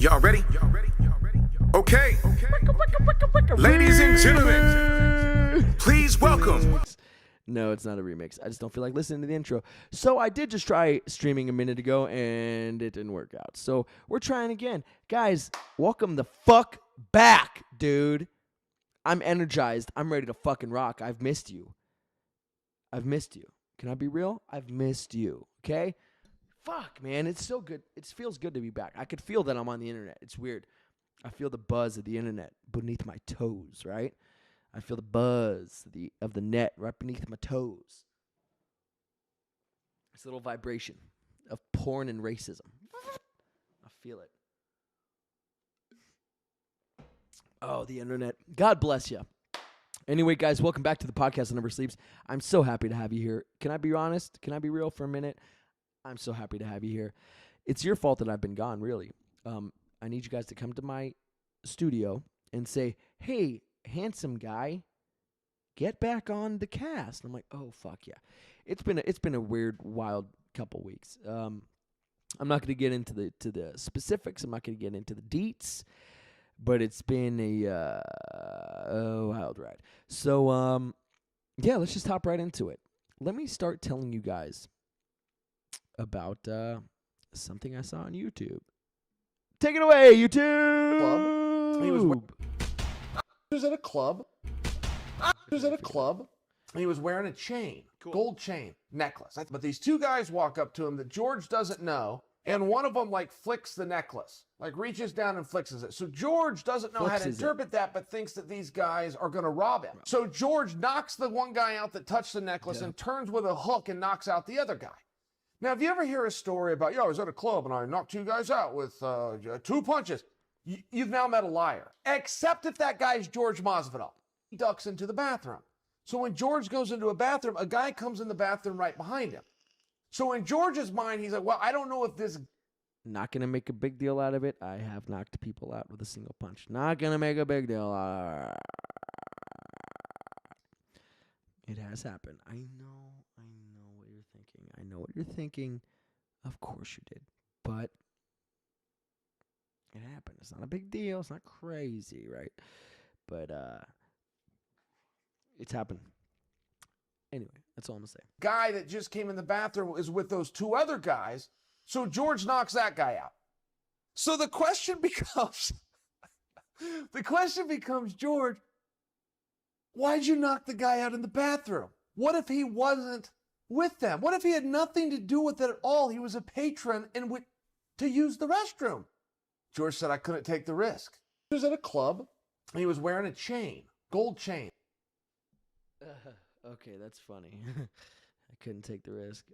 Y'all ready? Okay. Ladies and gentlemen, please welcome. No, it's not a remix. I just don't feel like listening to the intro. So I did just try streaming a minute ago, and it didn't work out. So we're trying again. Guys, welcome the fuck back, dude. I'm energized. I'm ready to fucking rock. I've missed you. Can I be real? I've missed you, okay? Fuck, man. It's so good. It feels good to be back. I could feel that I'm on the internet. It's weird. I feel the buzz of the internet beneath my toes, right? I feel the buzz of the net right beneath my toes. It's a little vibration of porn and racism. I feel it. Oh, the internet. God bless you. Anyway, guys, welcome back to the podcast that never sleeps. I'm so happy to have you here. Can I be honest? Can I be real for a minute? I'm so happy to have you here. It's your fault that I've been gone, really. I need you guys to come to my studio and say, hey, handsome guy, get back on the cast. I'm like, oh, fuck yeah. It's been a weird, wild couple weeks. I'm not going to get into the specifics. I'm not going to get into the deets. But it's been a wild ride. So, yeah, let's just hop right into it. Let me start telling you guys about something I saw on YouTube. Take it away, YouTube! Club. He was at a club. And he was wearing a chain, gold chain, necklace. But these two guys walk up to him that George doesn't know. And one of them, flicks the necklace, reaches down and flicks it. So George doesn't know how to interpret that, but thinks that these guys are going to rob him. So George knocks the one guy out that touched the necklace and turns with a hook and knocks out the other guy. Now, if you ever hear a story about, I was at a club and I knocked two guys out with 2 punches, you've now met a liar. Except if that guy's George Masvidal. He ducks into the bathroom. So when George goes into a bathroom, a guy comes in the bathroom right behind him. So in George's mind, he's like, well, I don't know if this... Not going to make a big deal out of it. I have knocked people out with a single punch. Not going to make a big deal out of it. It has happened. I know what you're thinking. I know what you're thinking. Of course you did. But it happened. It's not a big deal. It's not crazy, right? But it's happened. Anyway, that's all I'm going to say. Guy that just came in the bathroom is with those two other guys, so George knocks that guy out. So the question becomes, George, why'd you knock the guy out in the bathroom? What if he wasn't with them? What if he had nothing to do with it at all? He was a patron and went to use the restroom. George said, I couldn't take the risk. He was at a club, and he was wearing a chain, gold chain. Okay, that's funny. I couldn't take the risk.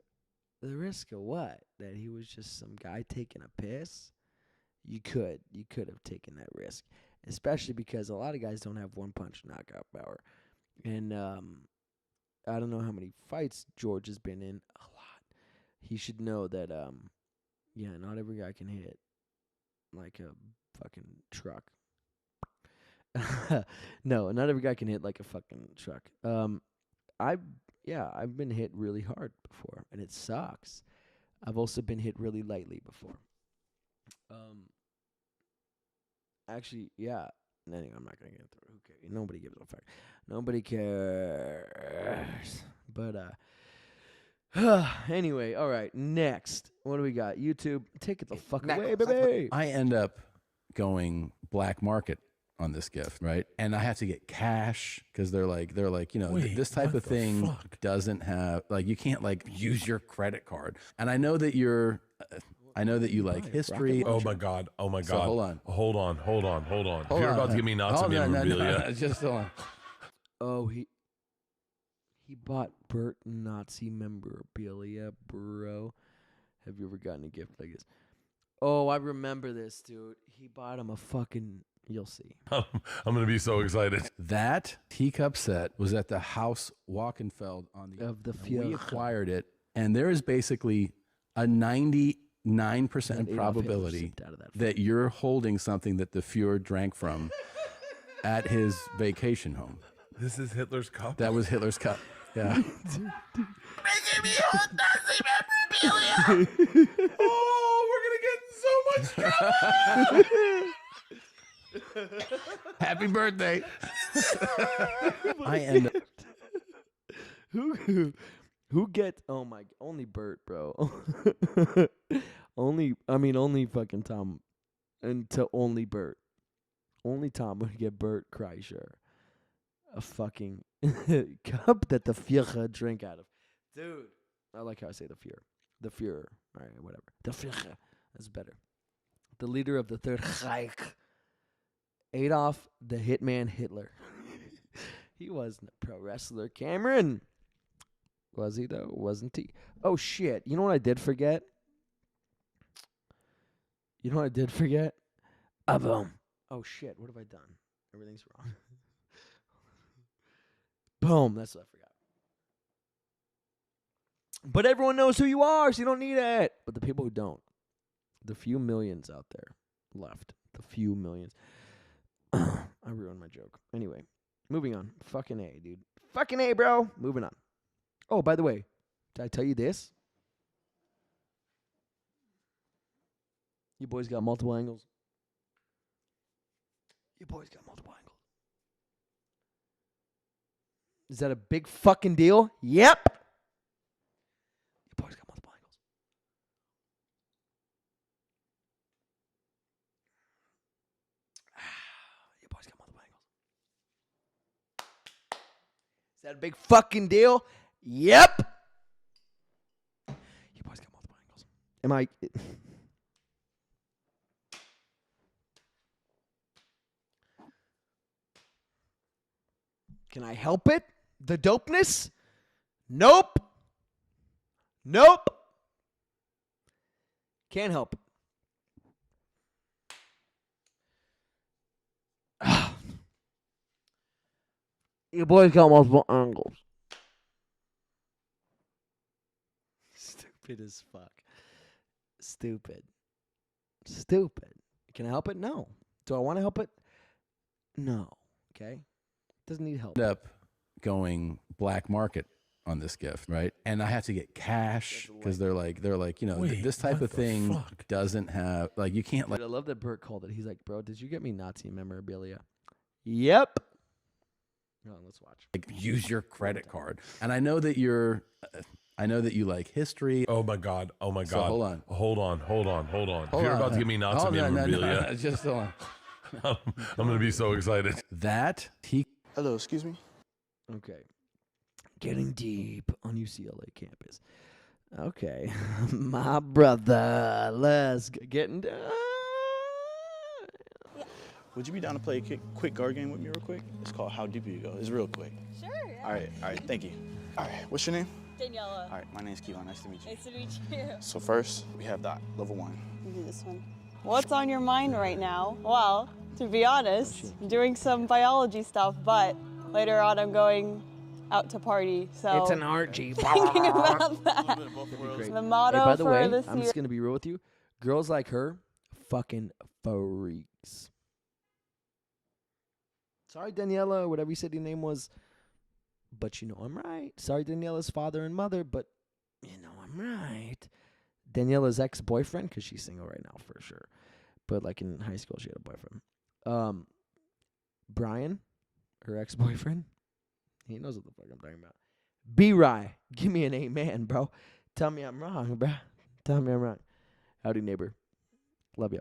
The risk of what? That he was just some guy taking a piss? You could have taken that risk. Especially because a lot of guys don't have one-punch knockout power. And I don't know how many fights George has been in. A lot. He should know that, not every guy can hit like a fucking truck. No, not every guy can hit like a fucking truck. I've been hit really hard before, and it sucks. I've also been hit really lightly before. Actually, yeah. Anyway, I'm not gonna get through. Okay, nobody gives a fuck. Nobody cares. But anyway, all right. Next, what do we got? YouTube, take it the fuck away, baby. I end up going black market on this gift, right? And I have to get cash because they're like, Wait, this type of thing doesn't have you can't use your credit card. And I know that you like history. Oh my God. So hold on. If you're about to give me Nazi memorabilia. No, just hold on. Oh, he bought Bert Nazi memorabilia, bro. Have you ever gotten a gift like this? Oh, I remember this, dude. He bought him a fucking... You'll see. I'm going to be so excited. That teacup set was at the House Walkenfeld on the field. We acquired it, and there is basically a 99% probability that you're holding something that the Fuhrer drank from at his vacation home. This is Hitler's cup? That was Hitler's cup. Yeah. Making me hold Nazi memorabilia. Oh, we're going to get so Happy birthday. I end up. Who gets? Oh my! Only Bert, bro. only fucking Tom, and to only Bert. Only Tom would get Bert Kreischer a fucking cup that the Führer drink out of. Dude, I like how I say the Führer. The Führer. All right, whatever. The Führer. That's better. The leader of the Third Reich. Adolf the Hitman Hitler. He wasn't a pro wrestler, Cameron. Was he, though? Wasn't he? Oh, shit. You know what I did forget? Boom. Oh, shit. What have I done? Everything's wrong. Boom. That's what I forgot. But everyone knows who you are, so you don't need it. But the people who don't, the few millions out there left, the few millions. I ruined my joke. Anyway, moving on. Fucking A, dude. Fucking A, bro. Moving on. Oh, by the way, did I tell you this? You boys got multiple angles. Is that a big fucking deal? Yep. You boys got multiple angles. You boys got multiple angles. Is that a big fucking deal? Yep. You boys got multiple angles. Am I... Can I help it? The dopeness? Nope. Can't help it. You boys got multiple angles. Stupid as fuck. Stupid. Can I help it? No. Do I want to help it? No. Okay? Doesn't need help. End up going black market on this gift, right? And I have to get cash because they're like, you know, Wait, this type what of the thing fuck? doesn't have, like, you can't Dude, like. I love that Bert called it. He's like, bro, did you get me Nazi memorabilia? Yep. Oh, let's watch. Like, use your credit card. And I know that you like history. Oh my God. So hold on. Hold on. If you're about to give me Nazi Hold on, memorabilia, no, just hold on. I'm going to be so excited. That he Hello, excuse me. Okay. Getting deep on UCLA campus. Okay. My brother. Let's get into... Would you be down to play a quick guard game with me real quick? It's called How Deep You Go. It's real quick. Sure, yeah. All right, thank you. All right, what's your name? Daniela. All right, my name's Killa. Nice to meet you. Nice to meet you. So first, we have that, level 1. You do this one. What's on your mind right now? Well, to be honest, I'm doing some biology stuff, but later on I'm going out to party, so... It's an orgy. Thinking about that. The motto Hey, by the for way, this I'm year... just going to be real with you. Girls like her, fucking freaks. Sorry, Daniela, whatever you said your name was. But you know I'm right. Sorry, Daniela's father and mother, but you know I'm right. Daniela's ex-boyfriend, because she's single right now for sure. But like in high school, she had a boyfriend. Brian, her ex-boyfriend, he knows what the fuck I'm talking about. B-Rye, give me an amen, bro. Tell me I'm wrong, bro. Tell me I'm wrong. Howdy, neighbor. Love you.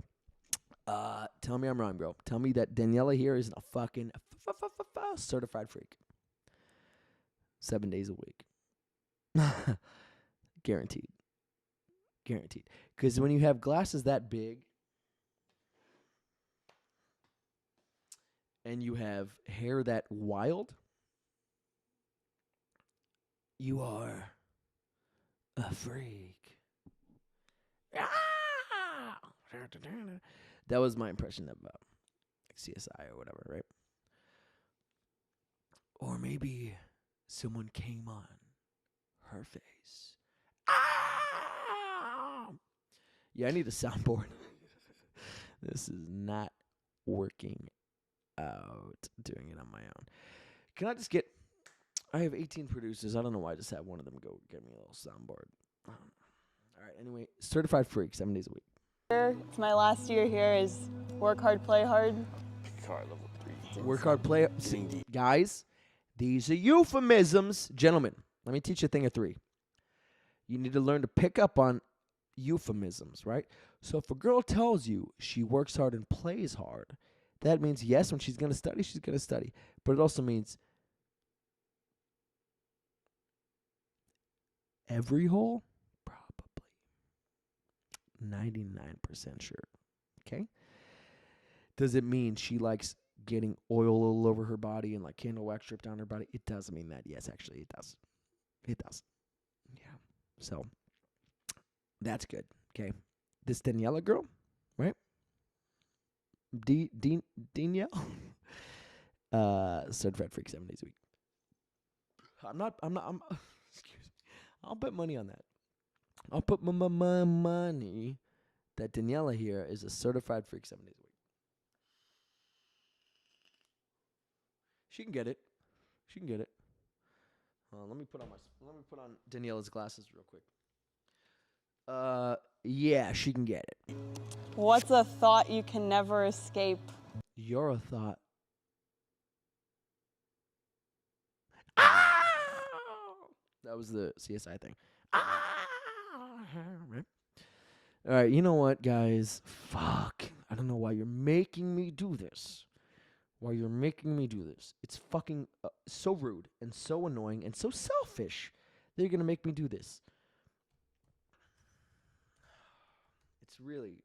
Tell me I'm wrong, bro. Tell me that Daniela here isn't a fucking certified freak. 7 days a week. Guaranteed. Because when you have glasses that big and you have hair that wild, you are a freak. That was my impression of CSI or whatever, right? Or maybe someone came on her face. Yeah, I need a soundboard. This is not working out doing it on my own. Can I just get... I have 18 producers. I don't know why I just have one of them go get me a little soundboard. All right, anyway, certified freak, 7 days a week. It's my last year here. Is work hard, play hard. Picard level 3. Work hard, play. See, guys, these are euphemisms. Gentlemen, let me teach you a thing or three. You need to learn to pick up on euphemisms, right? So if a girl tells you she works hard and plays hard, that means yes, when she's going to study, she's going to study. But it also means every hole? Probably. 99% sure. Okay? Does it mean she likes getting oil all over her body and like candle wax dripped down her body? It doesn't mean that. Yes, actually, it does. It does. Yeah. So that's good. Okay. This Daniela girl, right? Danielle? Certified freak 7 days a week. I'm excuse me. I'll bet money on that. I'll put my money that Daniela here is a certified freak 7 days a week. She can get it. She can get it. Let me put on Daniela's glasses real quick. Yeah, she can get it. What's a thought you can never escape? You're a thought. That was the CSI thing. Right? All right, you know what, guys? Fuck. I don't know why you're making me do this. It's fucking so rude and so annoying and so selfish that you're going to make me do this. It's really,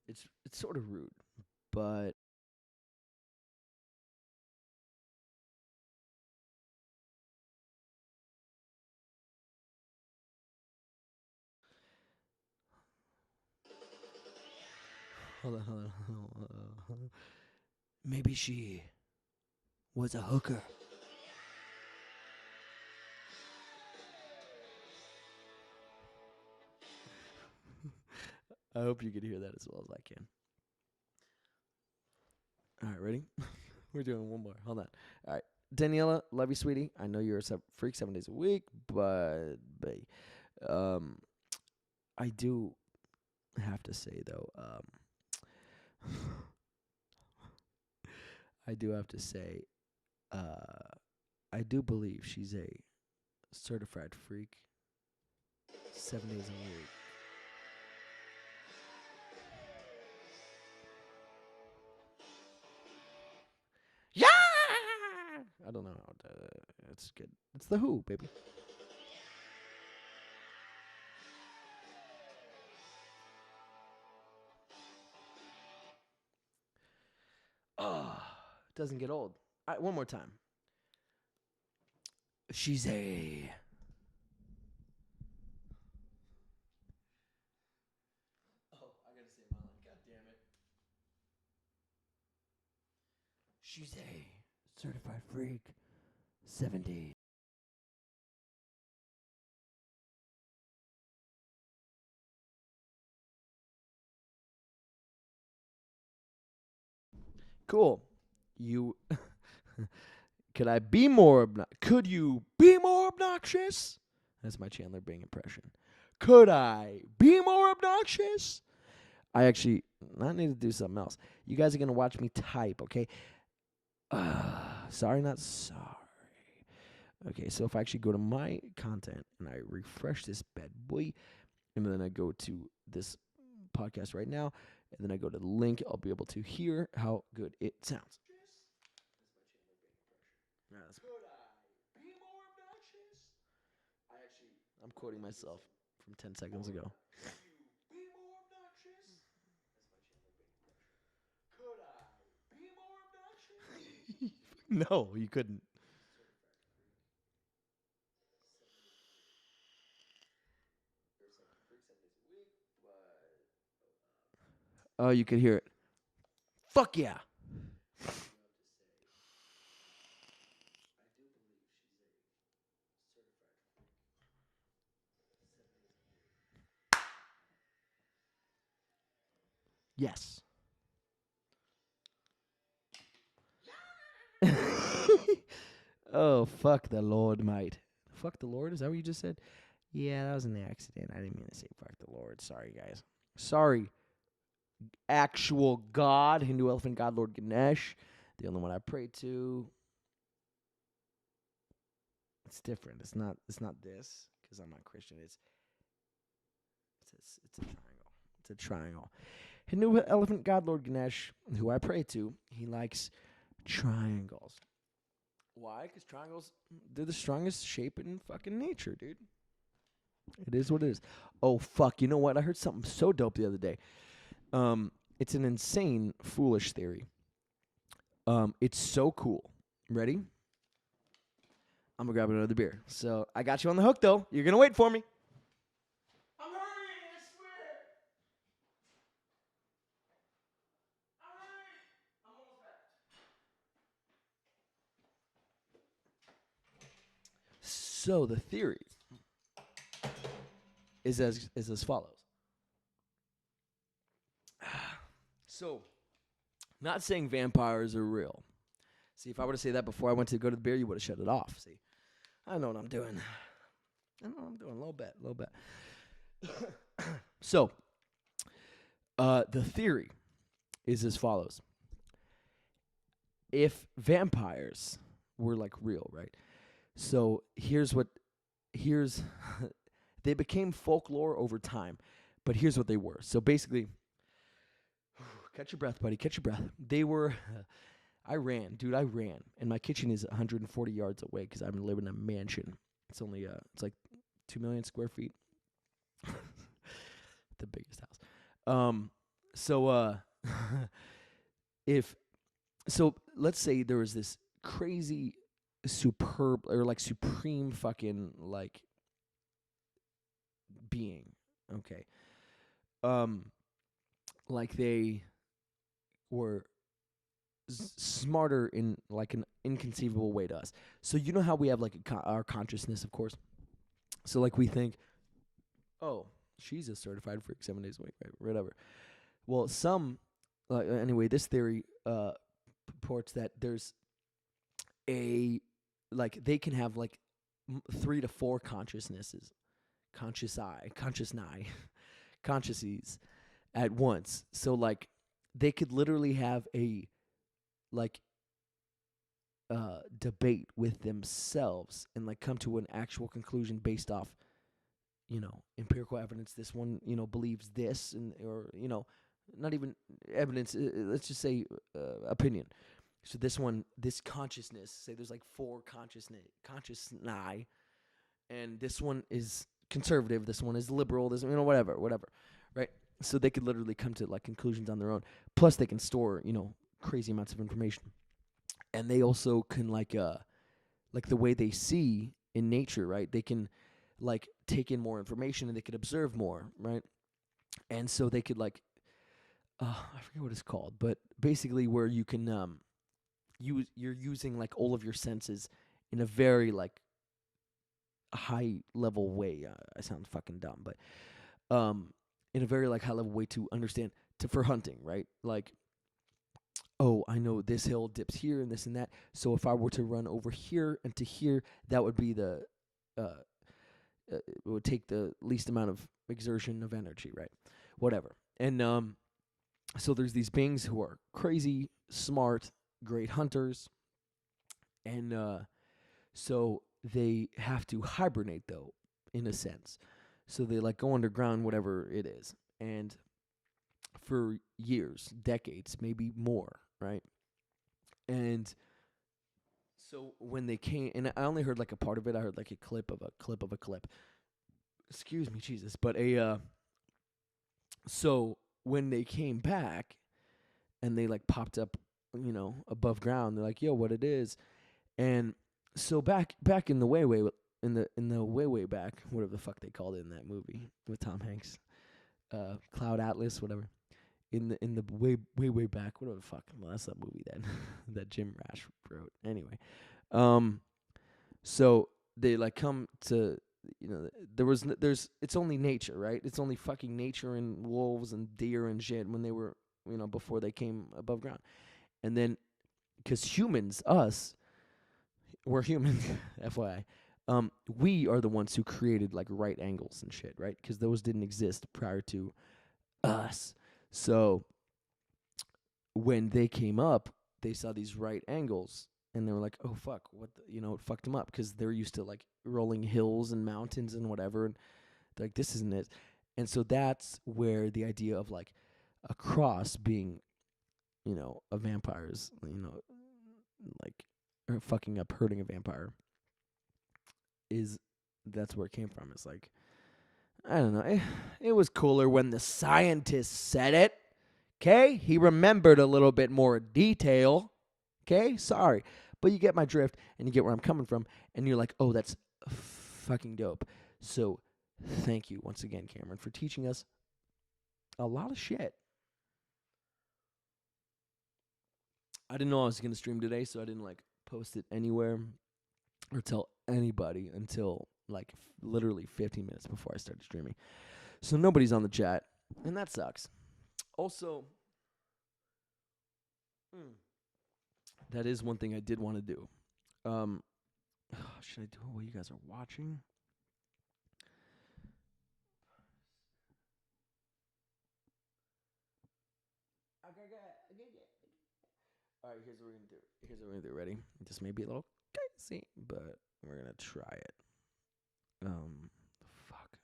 it's sort of rude, but hold on. Maybe she was a hooker. I hope you can hear that as well as I can. All right, ready? We're doing one more. Hold on. All right. Daniela, love you, sweetie. I know you're a freak 7 days a week, but I do have to say, though, I do believe she's a certified freak 7 days a week. Yeah! I don't know. It's good. It's the Who, baby. Oh, doesn't get old. All right, one more time. She's a... Oh, I gotta say my line. God damn it. She's a certified freak. 7 days. Cool. You... Could I be more Could you be more obnoxious? That's my Chandler Bing impression. Could I be more obnoxious? I need to do something else. You guys are going to watch me type, okay? Sorry, not sorry. Okay, so if I actually go to my content and I refresh this bad boy, and then I go to this podcast right now, and then I go to the link, I'll be able to hear how good it sounds. Could I be more obnoxious? I'm quoting myself from 10 seconds ago. Could you be more obnoxious? Could I be more obnoxious? No, you couldn't. Oh, you could hear it. Fuck yeah. Yes. Oh, fuck the Lord, mate. Fuck the Lord? Is that what you just said? Yeah, that was an accident. I didn't mean to say fuck the Lord. Sorry, guys. Sorry. Actual God, Hindu elephant god, Lord Ganesh. The only one I pray to. It's different. It's not this, because I'm not Christian. It's a triangle. It's a triangle. Hindu elephant god, Lord Ganesh, who I pray to, he likes triangles. Why? Because triangles, they're the strongest shape in fucking nature, dude. It is what it is. Oh, fuck. You know what? I heard something so dope the other day. It's an insane, foolish theory. It's so cool. Ready? I'm going to grab another beer. So I got you on the hook, though. You're going to wait for me. I'm hurrying, I swear. I'm hurrying. I'm almost back. So the theory is as follows. So, not saying vampires are real. See, if I were to say that before I went to go to the beer, you would have shut it off. See, I know what I'm doing. A little bit. So, the theory is as follows. If vampires were like real, right? So they became folklore over time, but here's what they were. So basically, catch your breath, buddy. Catch your breath. I ran, and my kitchen is 140 yards away because I live in a mansion. It's only it's like 2 million square feet. The biggest house. So let's say there was this crazy, superb or like supreme fucking like being, okay. Like they were smarter in like an inconceivable way to us. So you know how we have like our consciousness, of course. So like we think, oh, she's a certified freak 7 days a week, right? Whatever. Well, anyway, this theory purports that there's they can have like 3 to 4 consciousnesses, consciouses at once. So like they could literally have a debate with themselves and like come to an actual conclusion based off, empirical evidence. This one, believes this, or not even evidence. Let's just say opinion. So this consciousness, say there's like 4 consciousness, and this one is conservative, this one is liberal, this whatever, right? So they could literally come to like conclusions on their own. Plus, they can store crazy amounts of information, and they also can like the way they see in nature, right? They can like take in more information and they could observe more, right? And so they could like I forget what it's called, but basically where you can you're using like all of your senses in a very like high level way. I sound fucking dumb, but in a very like high level way to understand for hunting, right? Like, oh, I know this hill dips here and this and that. So if I were to run over here and to here, that would be it would take the least amount of exertion of energy, right? Whatever. And so there's these beings who are crazy, smart, great hunters, and so they have to hibernate, though, in a sense. So they like go underground, whatever it is, and for years, decades, maybe more, right? And so when they came, and I only heard like a part of it. I heard like a clip of a clip. Excuse me, Jesus. But so when they came back, and they like popped up, above ground, they're like, "Yo, what it is?" And so back in the way back, whatever the fuck they called it in that movie with Tom Hanks, Cloud Atlas, whatever. In the way back, whatever the fuck. Well, that's that movie then that Jim Rash wrote. Anyway, so they like come to, it's only nature, right? It's only fucking nature and wolves and deer and shit when they were, before they came above ground. And then, because humans, we're humans, FYI, we are the ones who created like right angles and shit, right? Because those didn't exist prior to us. So when they came up, they saw these right angles, and they were like, "Oh fuck, it fucked them up," because they're used to like rolling hills and mountains and whatever, and they're like, "This isn't it." And so that's where the idea of like a cross being, a vampire's, like, or fucking up, hurting a vampire, that's where it came from. It's like, I don't know. It was cooler when the scientist said it. Okay? He remembered a little bit more detail. Okay? Sorry. But you get my drift, and you get where I'm coming from, and you're like, oh, that's fucking dope. So thank you once again, Cameron, for teaching us a lot of shit. I didn't know I was going to stream today, so I didn't, post it anywhere or tell anybody until, literally 15 minutes before I started streaming. So nobody's on the chat, and that sucks. Also, that is one thing I did want to do. Should I do it while you guys are watching? All right, here's what we're going to do. Ready? This may be a little crazy, but we're going to try it. Fuck.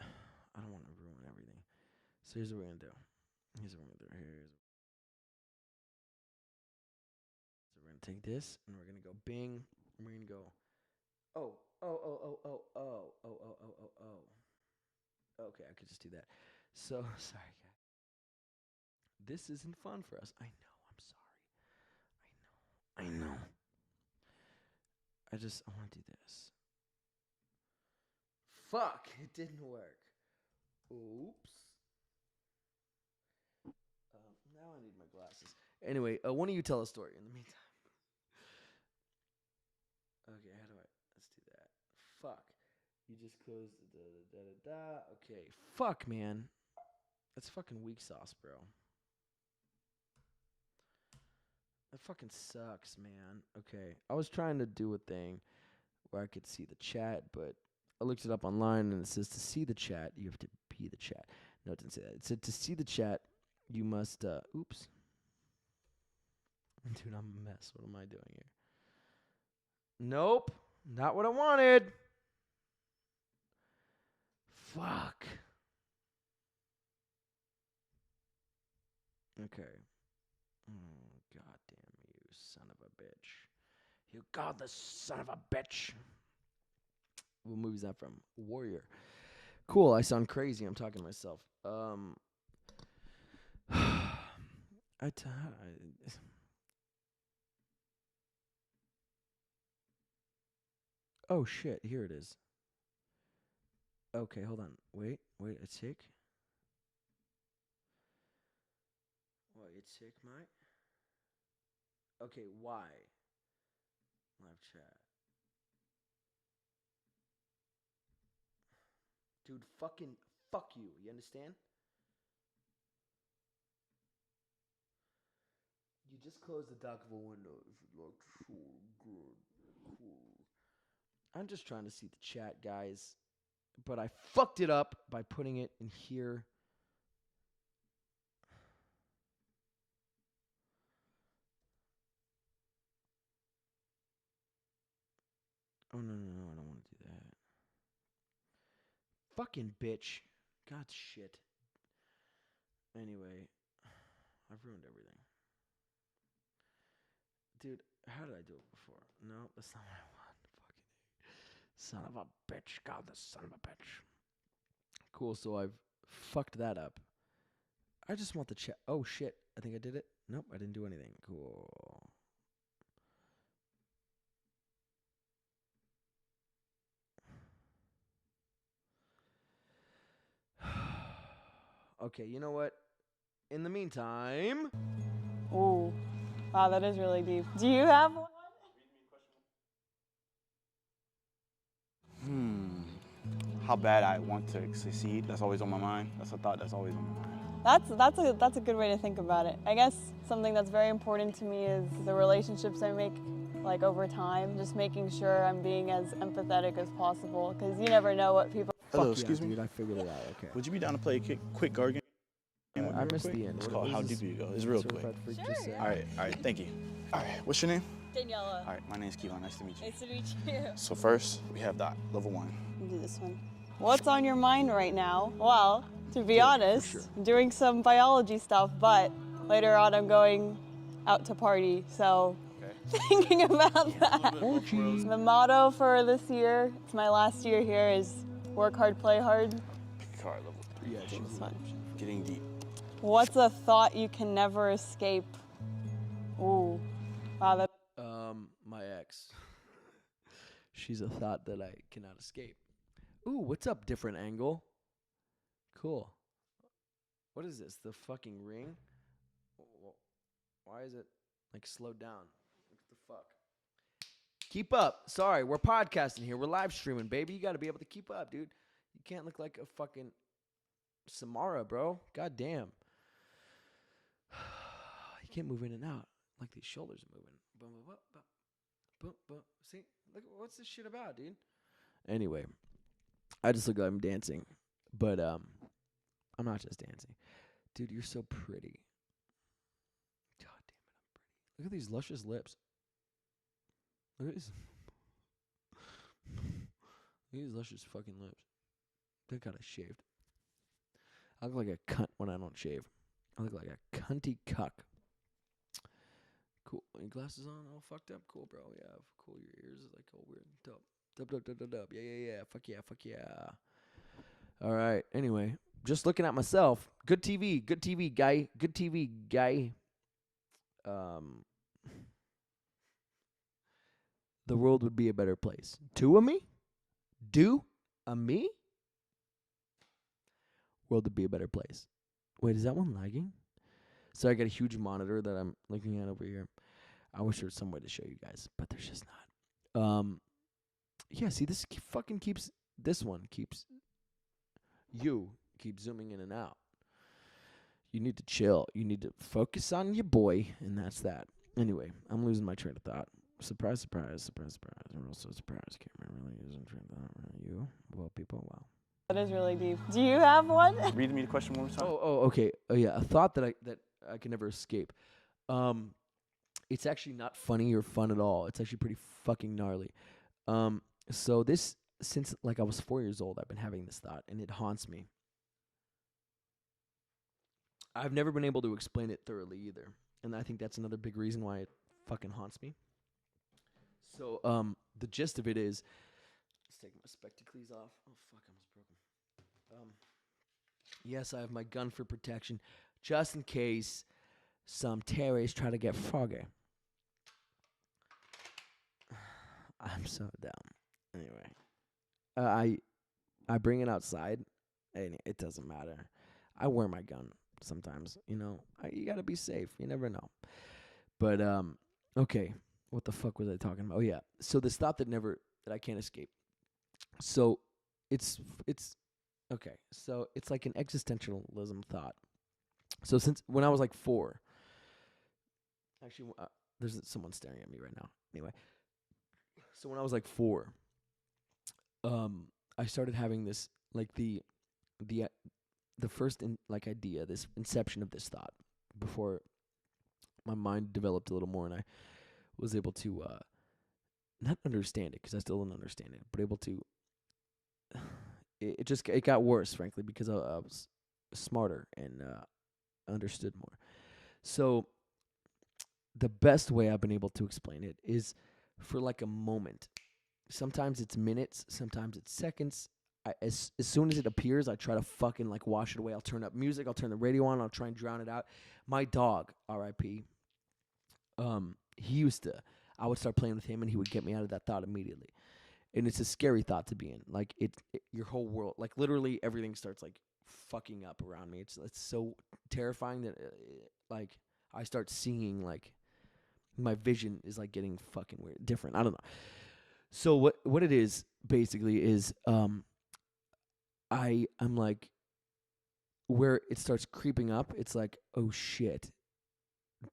I don't want to ruin everything. So here's what we're going to do. So we're going to take this, and we're going to go bing, and we're going to go, oh. Okay, I could just do that. So, sorry, guys. This isn't fun for us. I know. I know. I want to do this. Fuck, it didn't work. Oops. Now I need my glasses. Anyway, why don't you tell a story in the meantime? Okay, let's do that. Fuck. You just closed the da-da-da-da. Okay, fuck, man. That's fucking weak sauce, bro. That fucking sucks, man. Okay, I was trying to do a thing where I could see the chat, but I looked it up online, and it says to see the chat, you have to be the chat. No, it didn't say that. It said to see the chat, you must, oops. Dude, I'm a mess. What am I doing here? Nope, not what I wanted. Fuck. Okay. God damn you, son of a bitch. You godless son of a bitch. What movie is that from? Warrior. Cool, I sound crazy. I'm talking to myself. Oh, shit. Here it is. Okay, hold on. Wait, a tick. What, a tick, mate? Okay, why? Live chat. Dude, fuck you. You understand? You just closed the dock of a window. It looks so good. Cool. I'm just trying to see the chat, guys. But I fucked it up by putting it in here. Oh, no, I don't want to do that. Fucking bitch. God shit. Anyway, I've ruined everything. Dude, how did I do it before? No, that's not what I want. Fucking son of a bitch. God, the son of a bitch. Cool, so I've fucked that up. I just want the chat. Oh, shit. I think I did it. Nope, I didn't do anything. Cool. Okay, you know what? In the meantime... Ooh. Wow, that is really deep. Do you have one? How bad I want to succeed. That's always on my mind. That's a thought that's always on my mind. That's a good way to think about it. I guess something that's very important to me is the relationships I make, over time. Just making sure I'm being as empathetic as possible, because you never know what people Hello, Fuck excuse yeah, me. dude, I figured it out. Okay. Would you be down to play a quick guard game? with me I real missed quick? the end. It's What- called what How is Deep this? You Go. It's real Certified quick. freak Sure. just said. All right, thank you. All right, what's your name? Daniela. All right, my name's Kevon. Nice to meet you. Nice to meet you. So first, we have that level 1. We'll do this one. What's on your mind right now? Well, to be honest, I'm doing some biology stuff, but later on I'm going out to party, so thinking about that. The motto for this year, it's my last year here, is work hard, play hard. Pick a card, level 3. Yeah, she This one. Getting deep. What's a thought you can never escape? Ooh, wow, that. My ex. She's a thought that I cannot escape. Ooh, what's up, different angle? Cool. What is this? The fucking ring? Why is it like slowed down? What the fuck? Keep up. Sorry, we're podcasting here. We're live streaming, baby. You got to be able to keep up, dude. You can't look like a fucking Samara, bro. God damn. You can't move in and out like these shoulders are moving. Boom, boom, boom, boom, boom, boom. See, look, what's this shit about, dude? Anyway, I just look like I'm dancing, but I'm not just dancing, dude. You're so pretty. God damn it, I'm pretty. Look at these luscious lips. Look at these. Look at these luscious fucking lips. They got shaved. I look like a cunt when I don't shave. I look like a cunty cuck. Cool. Your glasses on, all fucked up. Cool, bro. Yeah, cool. Your ears is like all weird. Dope. Dope. Yeah. Fuck yeah. All right. Anyway, just looking at myself. Good TV, guy. Good TV, guy. The world would be a better place. Two of me? Do a me? World would be a better place. Wait, is that one lagging? So I got a huge monitor that I'm looking at over here. I wish there was some way to show you guys, but there's just not. Yeah, see, this fucking keeps, this one keeps, you keep zooming in and out. You need to chill. You need to focus on your boy, and that's that. Anyway, I'm losing my train of thought. Surprise. I'm also surprised. Can't really using train of thought. You? Well, people, wow. That is really deep. Do you have one? Read me the question one more time. Okay. Oh yeah, a thought that I can never escape. It's actually not funny or fun at all. It's actually pretty fucking gnarly. So this, since like I was 4 years old, I've been having this thought, and it haunts me. I've never been able to explain it thoroughly either, and I think that's another big reason why it fucking haunts me. So the gist of it is, let's take my spectacles off. Oh fuck, I almost broke them. Yes, I have my gun for protection, just in case some terrorists try to get Frogger. I'm so dumb. Anyway, I bring it outside, and it doesn't matter. I wear my gun sometimes, you know. You gotta be safe. You never know. But okay, what the fuck was I talking about? Oh yeah, so this thought that I can't escape. So it's okay. So it's like an existentialism thought. So since when I was like 4, actually, there's someone staring at me right now. Anyway, so when I was like 4, I started having this like the first idea, this inception of this thought before my mind developed a little more, and I was able to not understand it because I still don't understand it, but able to. It got worse, frankly, because I was smarter and understood more. So the best way I've been able to explain it is for like a moment. Sometimes it's minutes, sometimes it's seconds. As soon as it appears, I try to fucking like wash it away. I'll turn up music, I'll turn the radio on, I'll try and drown it out. My dog, R.I.P., I would start playing with him and he would get me out of that thought immediately. And it's a scary thought to be in. Like your whole world, like literally everything starts like fucking up around me. It's so terrifying that like I start seeing like my vision is like getting fucking weird, different. I don't know. So what it is basically is I'm like where it starts creeping up. It's like, oh shit,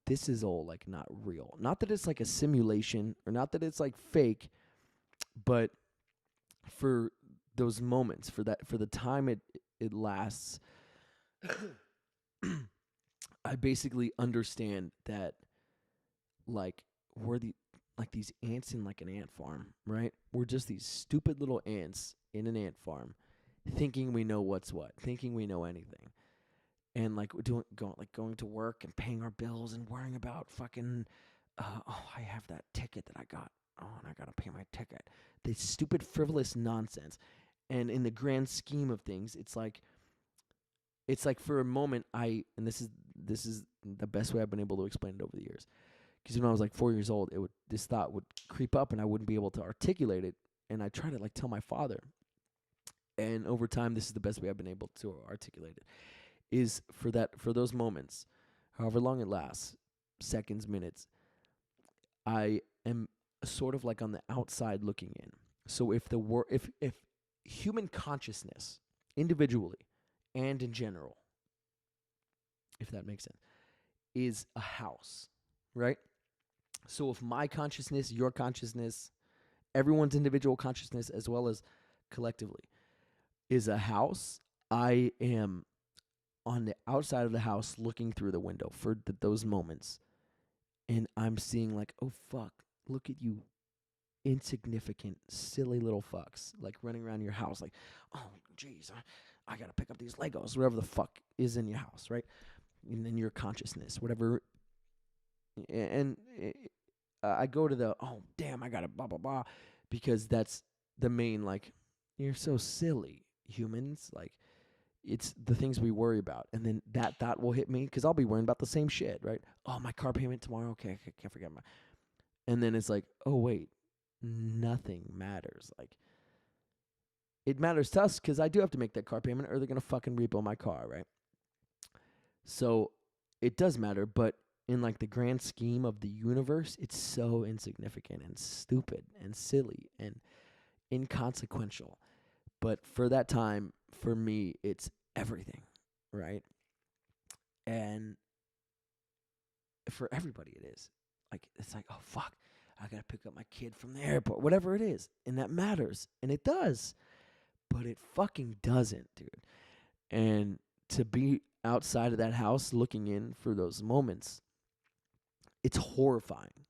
this is all like not real. Not that it's like a simulation or not that it's like fake. But for those moments, for the time it lasts, I basically understand that, like, we're these ants in like an ant farm, right? We're just these stupid little ants in an ant farm, thinking we know what's what, thinking we know anything, and like going to work and paying our bills and worrying about fucking, I have that ticket that I got. Oh, and I gotta pay my ticket. This stupid, frivolous nonsense. And in the grand scheme of things, it's like for a moment, and this is the best way I've been able to explain it over the years. Because when I was like 4 years old, this thought would creep up, and I wouldn't be able to articulate it. And I try to like tell my father. And over time, this is the best way I've been able to articulate it. Is for those moments, however long it lasts, seconds, minutes, I am sort of like on the outside looking in. So if human consciousness, individually and in general, if that makes sense, is a house, right? So if my consciousness, your consciousness, everyone's individual consciousness, as well as collectively, is a house, I am on the outside of the house looking through the window for those moments. And I'm seeing like, oh, fuck, look at you insignificant, silly little fucks, like running around your house like, oh, jeez, I got to pick up these Legos, whatever the fuck is in your house, right? And in your consciousness, whatever. And I go to the, oh, damn, I got to blah, blah, blah, because that's the main, like, you're so silly, humans. Like, it's the things we worry about. And then that thought will hit me because I'll be worrying about the same shit, right? Oh, my car payment tomorrow. Okay, I can't forget my. And then it's like, oh, wait, nothing matters. Like, it matters to us because I do have to make that car payment or they're going to fucking repo my car, right? So it does matter, but in like the grand scheme of the universe, it's so insignificant and stupid and silly and inconsequential. But for that time, for me, it's everything, right? And for everybody, it is. Like, it's like, oh, fuck, I got to pick up my kid from the airport, whatever it is. And that matters. And it does. But it fucking doesn't, dude. And to be outside of that house looking in for those moments, it's horrifying.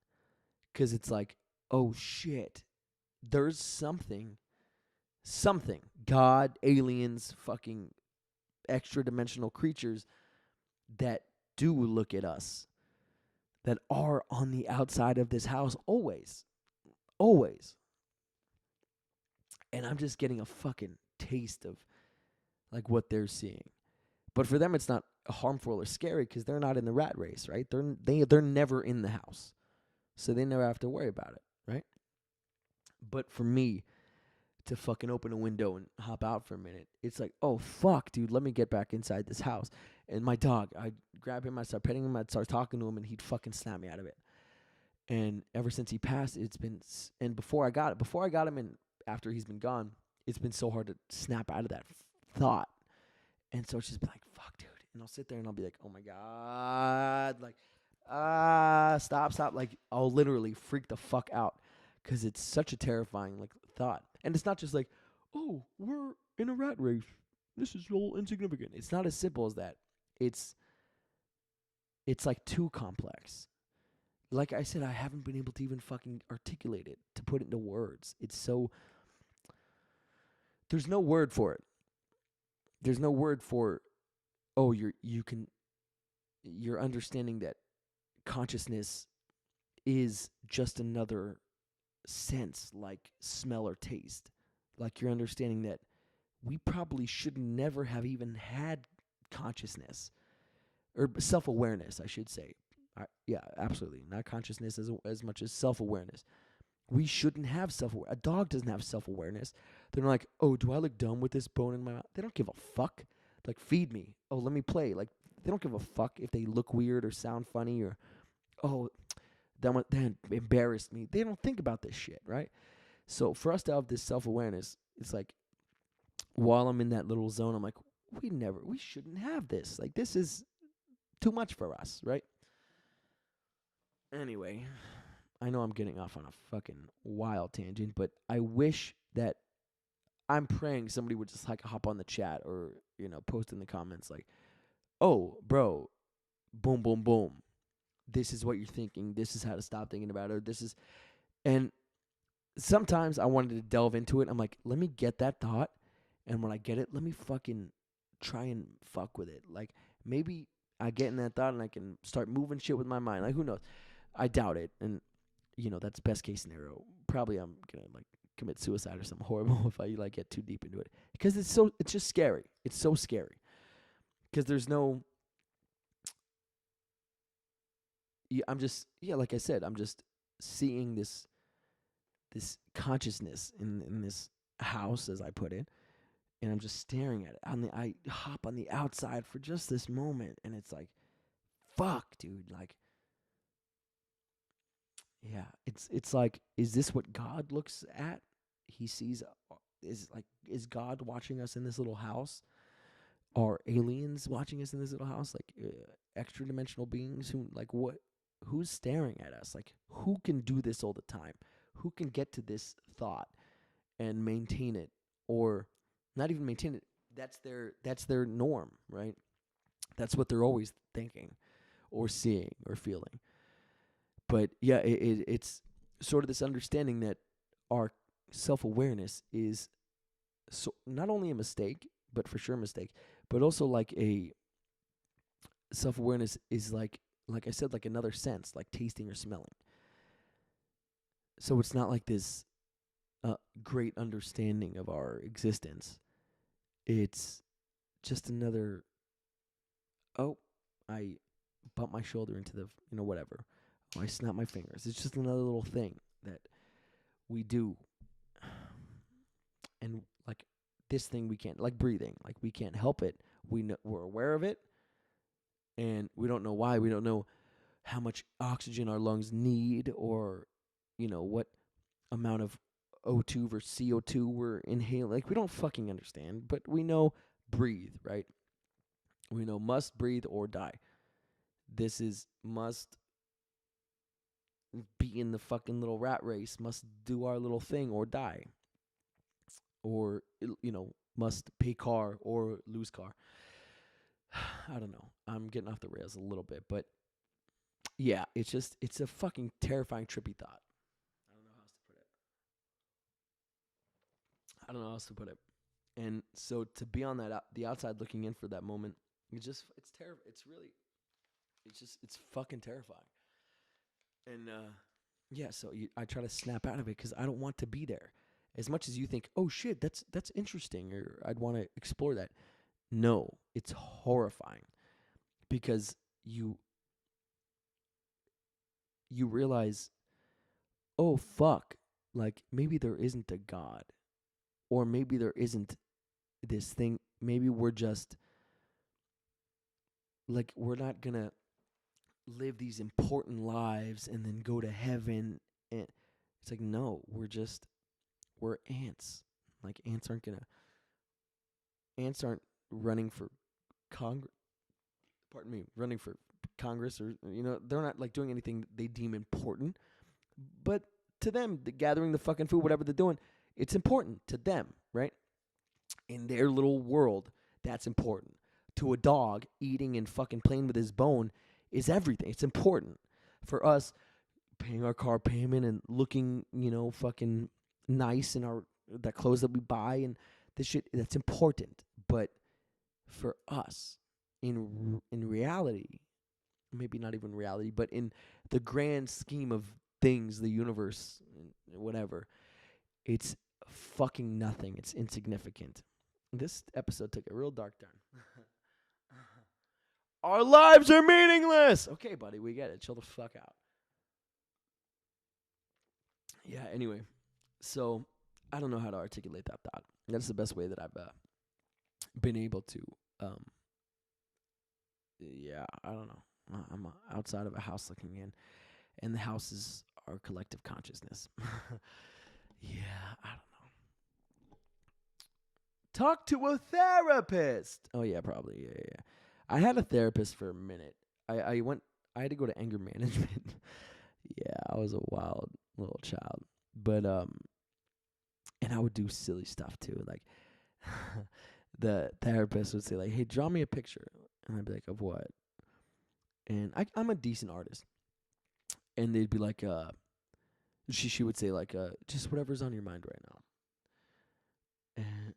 Because it's like, oh, shit, there's something, God, aliens, fucking extra-dimensional creatures that do look at us, that are on the outside of this house always. Always. And I'm just getting a fucking taste of like what they're seeing. But for them, it's not harmful or scary because they're not in the rat race, right? They're never in the house. So they never have to worry about it, right? But for me to fucking open a window and hop out for a minute, it's like, oh, fuck, dude, let me get back inside this house. And my dog, I'd grab him, I'd start petting him, I'd start talking to him, and he'd fucking snap me out of it. And ever since he passed, it's been, and before I got him and after he's been gone, it's been so hard to snap out of that thought. And so it's just been like, fuck, dude. And I'll sit there and I'll be like, oh my God, like, stop. Like, I'll literally freak the fuck out because it's such a terrifying, like, thought. And it's not just like, oh, we're in a rat race. This is all insignificant. It's not as simple as that. It's like too complex. Like I said, I haven't been able to even fucking articulate it, to put it into words. It's so, there's no word for it. There's no word for, oh, you're understanding that consciousness is just another sense, like smell or taste. Like you're understanding that we probably should never have even had consciousness or self-awareness, I should say. Yeah, absolutely. Not consciousness as much as self-awareness. We shouldn't have self-awareness. A dog doesn't have self-awareness. They're not like, oh, do I look dumb with this bone in my mouth? They don't give a fuck. Like, feed me. Oh, let me play. Like, they don't give a fuck if they look weird or sound funny or, oh, that embarrassed me. They don't think about this shit, right? So for us to have this self-awareness, it's like, while I'm in that little zone, I'm like, we shouldn't have this. Like, this is too much for us, right? Anyway, I know I'm getting off on a fucking wild tangent, but I wish that I'm praying somebody would just like hop on the chat or, post in the comments like, oh, bro, boom, boom, boom. This is what you're thinking. This is how to stop thinking about it. Or this is, and sometimes I wanted to delve into it. I'm like, let me get that thought. And when I get it, let me fucking try and fuck with it. Like, maybe I get in that thought and I can start moving shit with my mind. Like, who knows? I doubt it. And, that's best case scenario. Probably I'm going to, like, commit suicide or something horrible if I, like, get too deep into it. Because it's just scary. It's so scary. Because there's no... I'm just... Yeah, like I said, I'm just seeing this consciousness in this house, as I put it. And I'm just staring at it. I hop on the outside for just this moment, and it's like, fuck, dude. Like, yeah, it's like, is this what God looks at? He sees, is God watching us in this little house? Are aliens watching us in this little house? Like, extra dimensional beings who, like, what? Who's staring at us? Like, who can do this all the time? Who can get to this thought and maintain it, or not even maintain it? That's their norm, right? That's what they're always thinking or seeing or feeling. But yeah, it's sort of this understanding that our self-awareness is so not only a mistake, but for sure a mistake, but also like a self-awareness is like I said, like another sense, like tasting or smelling. So it's not like this great understanding of our existence. It's just another, oh, I bump my shoulder into the, whatever. Oh, I snap my fingers. It's just another little thing that we do. And like this thing we can't, like breathing, like we can't help it. We're aware of it, and we don't know why. We don't know how much oxygen our lungs need, or, what amount of O2 versus CO2 we're inhaling. Like, we don't fucking understand, but we know breathe, right? We know must breathe or die. This is must be in the fucking little rat race, must do our little thing or die. Or, must pay car or lose car. I don't know. I'm getting off the rails a little bit, but yeah, it's a fucking terrifying, trippy thought. I don't know how else to put it. And so to be on the outside looking in for that moment, it's terrible. It's fucking terrifying. And yeah, so I try to snap out of it because I don't want to be there. As much as you think, oh shit, that's interesting, or I'd want to explore that. No, it's horrifying because you realize, oh fuck, like maybe there isn't a God, or maybe there isn't this thing. Maybe we're just like, we're not gonna live these important lives and then go to heaven. And it's like, no, we're ants. Like, ants aren't running for running for Congress, or they're not like doing anything they deem important. But to them, gathering the fucking food, whatever they're doing, it's important to them, right? In their little world, that's important. To a dog, eating and fucking playing with his bone is everything. It's important. For us, paying our car payment and looking, fucking nice in the clothes that we buy and this shit, that's important. But for us, in reality, maybe not even reality, but in the grand scheme of things, the universe, whatever, it's fucking nothing. It's insignificant. This episode took a real dark turn. Our lives are meaningless. Okay, buddy, we get it. Chill the fuck out. Yeah, anyway. So, I don't know how to articulate that thought. That's the best way that I've been able to. Yeah, I don't know. I'm outside of a house looking in, and the house is our collective consciousness. Yeah, I don't know. Talk to a therapist. Oh yeah, probably. Yeah. I had a therapist for a minute. I had to go to anger management. Yeah, I was a wild little child. But and I would do silly stuff too. Like the therapist would say like, "Hey, draw me a picture," and I'd be like, "Of what?" And I'm a decent artist, and they'd be like, she would say like, "Just whatever's on your mind right now." And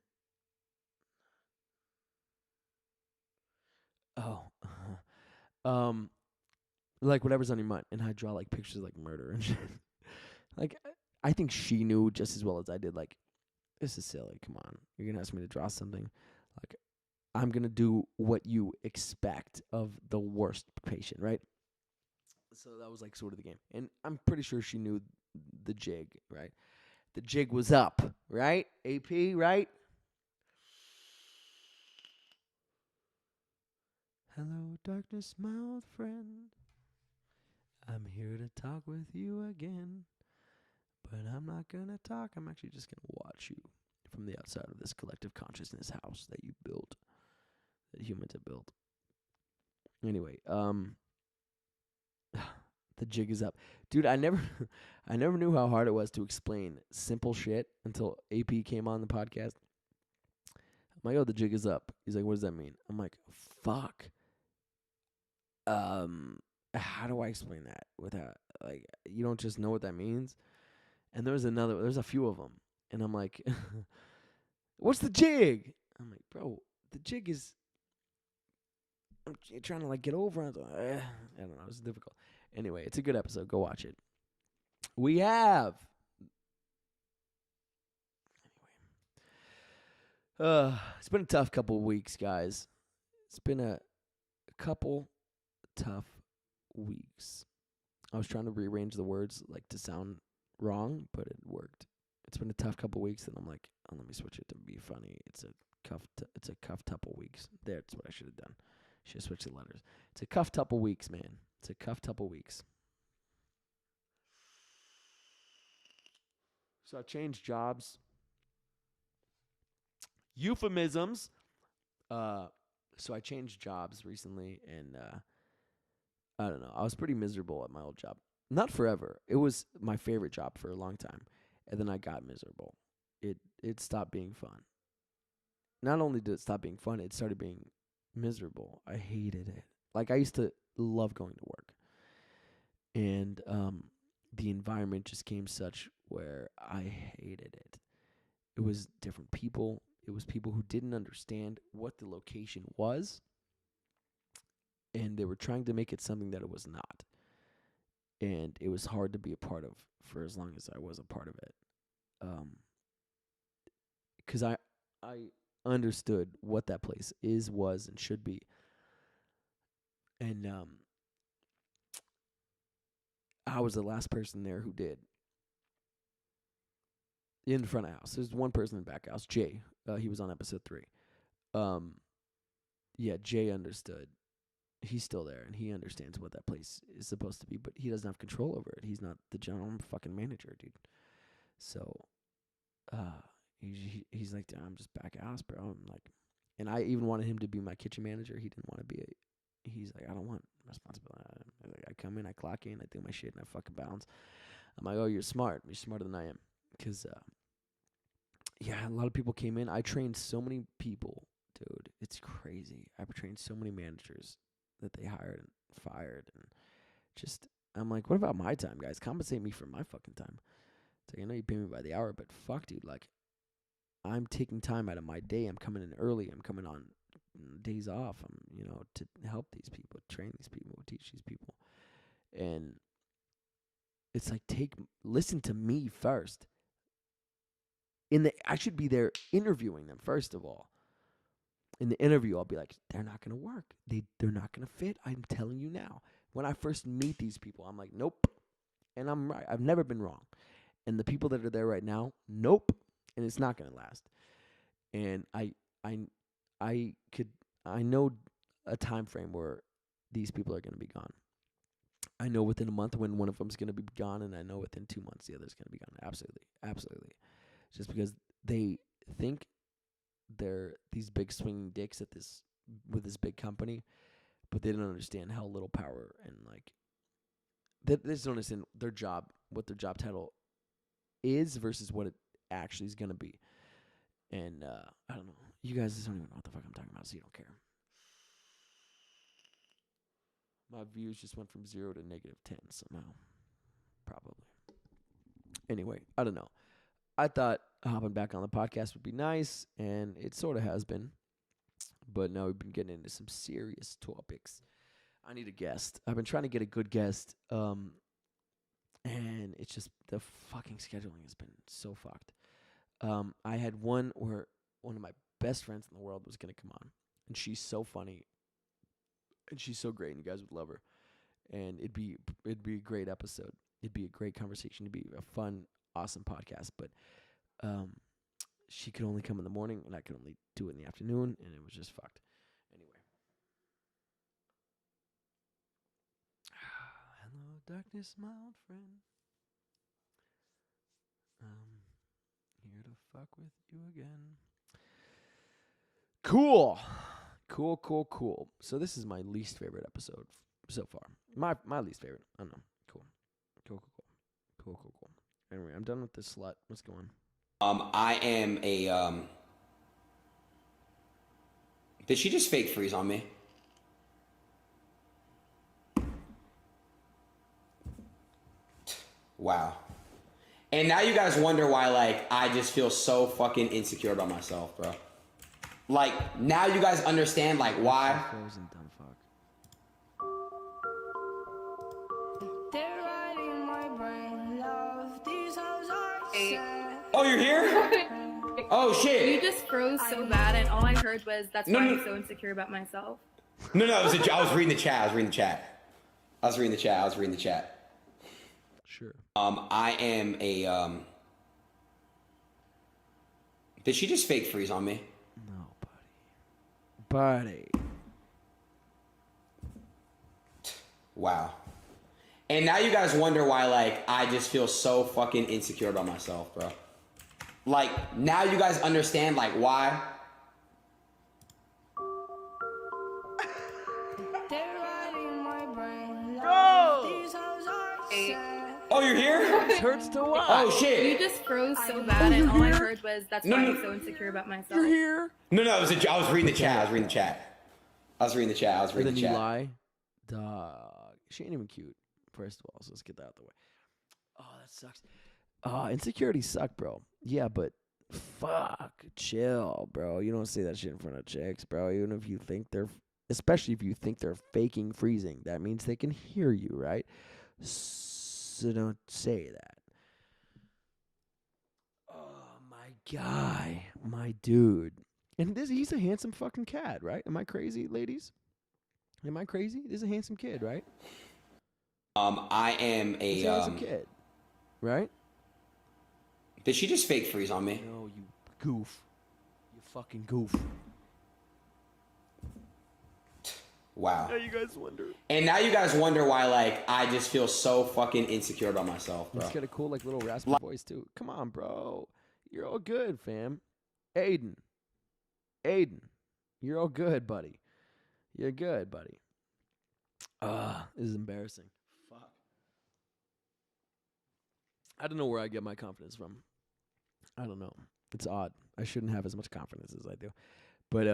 like whatever's on your mind, and I draw like pictures of, like murder and shit. Like I think she knew just as well as I did. Like, this is silly. Come on, you're gonna ask me to draw something. Like, I'm gonna do what you expect of the worst patient, right? So that was like sort of the game, and I'm pretty sure she knew the jig, right? The jig was up, right? AP, right? Hello, darkness, my old friend. I'm here to talk with you again. But I'm not going to talk. I'm actually just going to watch you from the outside of this collective consciousness house that you built, that humans have built. Anyway, the jig is up. Dude, I never knew how hard it was to explain simple shit until AP came on the podcast. I'm like, "Oh, the jig is up." He's like, "What does that mean?" I'm like, "Fuck. How do I explain that without, like, you don't just know what that means?" And there's a few of them, and I'm like, "What's the jig?" I'm like, "Bro, the jig is." I'm trying to like get over it. I don't know. It's difficult. Anyway, it's a good episode. Go watch it. We have. It's been a tough couple of weeks, guys. It's been a couple tough weeks. I was trying to rearrange the words like to sound wrong, but it worked. It's been a tough couple weeks, and I'm like, oh, let me switch it to be funny. It's a cuff couple weeks. That's what I should have done. Should have switched the letters. It's a cuff couple weeks, man. It's a cuff couple weeks. So I changed jobs. Euphemisms. So I changed jobs recently, and I don't know. I was pretty miserable at my old job. Not forever. It was my favorite job for a long time, and then I got miserable. It stopped being fun. Not only did it stop being fun, it started being miserable. I hated it. Like, I used to love going to work, and the environment just came such where I hated it. It was different people. It was people who didn't understand what the location was, and they were trying to make it something that it was not. And it was hard to be a part of for as long as I was a part of it. 'Cause I understood what that place was, and should be. And I was the last person there who did. In the front of house. There's one person in the back house, Jay. He was on episode 3. Yeah, Jay understood. He's still there, and he understands what that place is supposed to be, but he doesn't have control over it. He's not the general fucking manager, dude. So, he's like, I'm just back house, bro. I'm like, and I even wanted him to be my kitchen manager. He didn't want to be he's like, I don't want responsibility. I come in, I clock in, I do my shit, and I fucking bounce. I'm like, oh, you're smart. You're smarter than I am. 'Cause, yeah, a lot of people came in. I trained so many people, dude. It's crazy. I trained so many managers that they hired and fired, and just, I'm like, what about my time, guys? Compensate me for my fucking time. It's like, I know you pay me by the hour, but fuck, dude, like, I'm taking time out of my day. I'm coming in early. I'm coming on days off. I'm, to help these people, train these people, teach these people. And it's like, listen to me first. I should be there interviewing them, first of all. In the interview, I'll be like, they're not going to work. They're not going to fit. I'm telling you now. When I first meet these people, I'm like, nope. And I'm right. I've never been wrong. And the people that are there right now, nope. And it's not going to last. And I know a time frame where these people are going to be gone. I know within a month when one of them's going to be gone, and I know within 2 months the other's going to be gone. Absolutely. Absolutely. Just because they think they're these big swinging dicks with this big company, but they don't understand how little power and like they just don't understand their job, what their job title is versus what it actually is gonna be. And I don't know. You guys just don't even know what the fuck I'm talking about, so you don't care. My views just went from 0 to -10 somehow. Probably. Anyway, I don't know. I thought hopping back on the podcast would be nice, and it sort of has been. But now we've been getting into some serious topics. I need a guest. I've been trying to get a good guest, and it's just the fucking scheduling has been so fucked. I had one where one of my best friends in the world was going to come on, and she's so funny, and she's so great, and you guys would love her, and it'd be a great episode. It'd be a great conversation. It'd be a fun, awesome podcast, but she could only come in the morning, and I could only do it in the afternoon, and it was just fucked. Anyway. Hello, darkness, my old friend. Here to fuck with you again. Cool. So this is my least favorite episode so far. My least favorite. I don't know. Cool. Anyway, I'm done with this slut. Let's go on. I am a, Did she just fake freeze on me? Wow. And now you guys wonder why, like, I just feel so fucking insecure about myself, bro. Like, now you guys understand, like, why. Frozen, dumb fuck. They're riding my brain, love. These hoes are sad. Oh, you're here? Oh, shit. You just froze so bad, and all I heard was, that's why I'm so insecure about myself. No, I was reading the chat. Sure. I am a, Did she just fake freeze on me? No, buddy. Wow. And now you guys wonder why, like, I just feel so fucking insecure about myself, bro. Like, now you guys understand, like, why. They're riding my brain, love. These hoes are sad. Oh, you're here? It hurts to watch. Oh, shit. You just froze so bad, and all I heard was, that's why I'm so insecure about myself. You're here. No, I was reading the chat. And then you lie. Dog. She ain't even cute, first of all, so let's get that out of the way. Oh, that sucks. Insecurities suck, bro. Yeah, but fuck, chill, bro. You don't say that shit in front of chicks, bro. Even if you think especially if you think they're faking freezing, that means they can hear you, right? So don't say that. Oh, my guy, my dude. And he's a handsome fucking cat, right? Am I crazy, ladies? Am I crazy? This is a handsome kid, right? I am a, He's a handsome kid, right? Did she just fake freeze on me? No, you goof. You fucking goof. Wow. Now you guys wonder. And now you guys wonder why, like, I just feel so fucking insecure about myself, bro. He's got a cool, like, little raspy voice, too. Come on, bro. You're all good, fam. Aiden. You're all good, buddy. You're good, buddy. This is embarrassing. Fuck. I don't know where I get my confidence from. I don't know. It's odd. I shouldn't have as much confidence as I do. But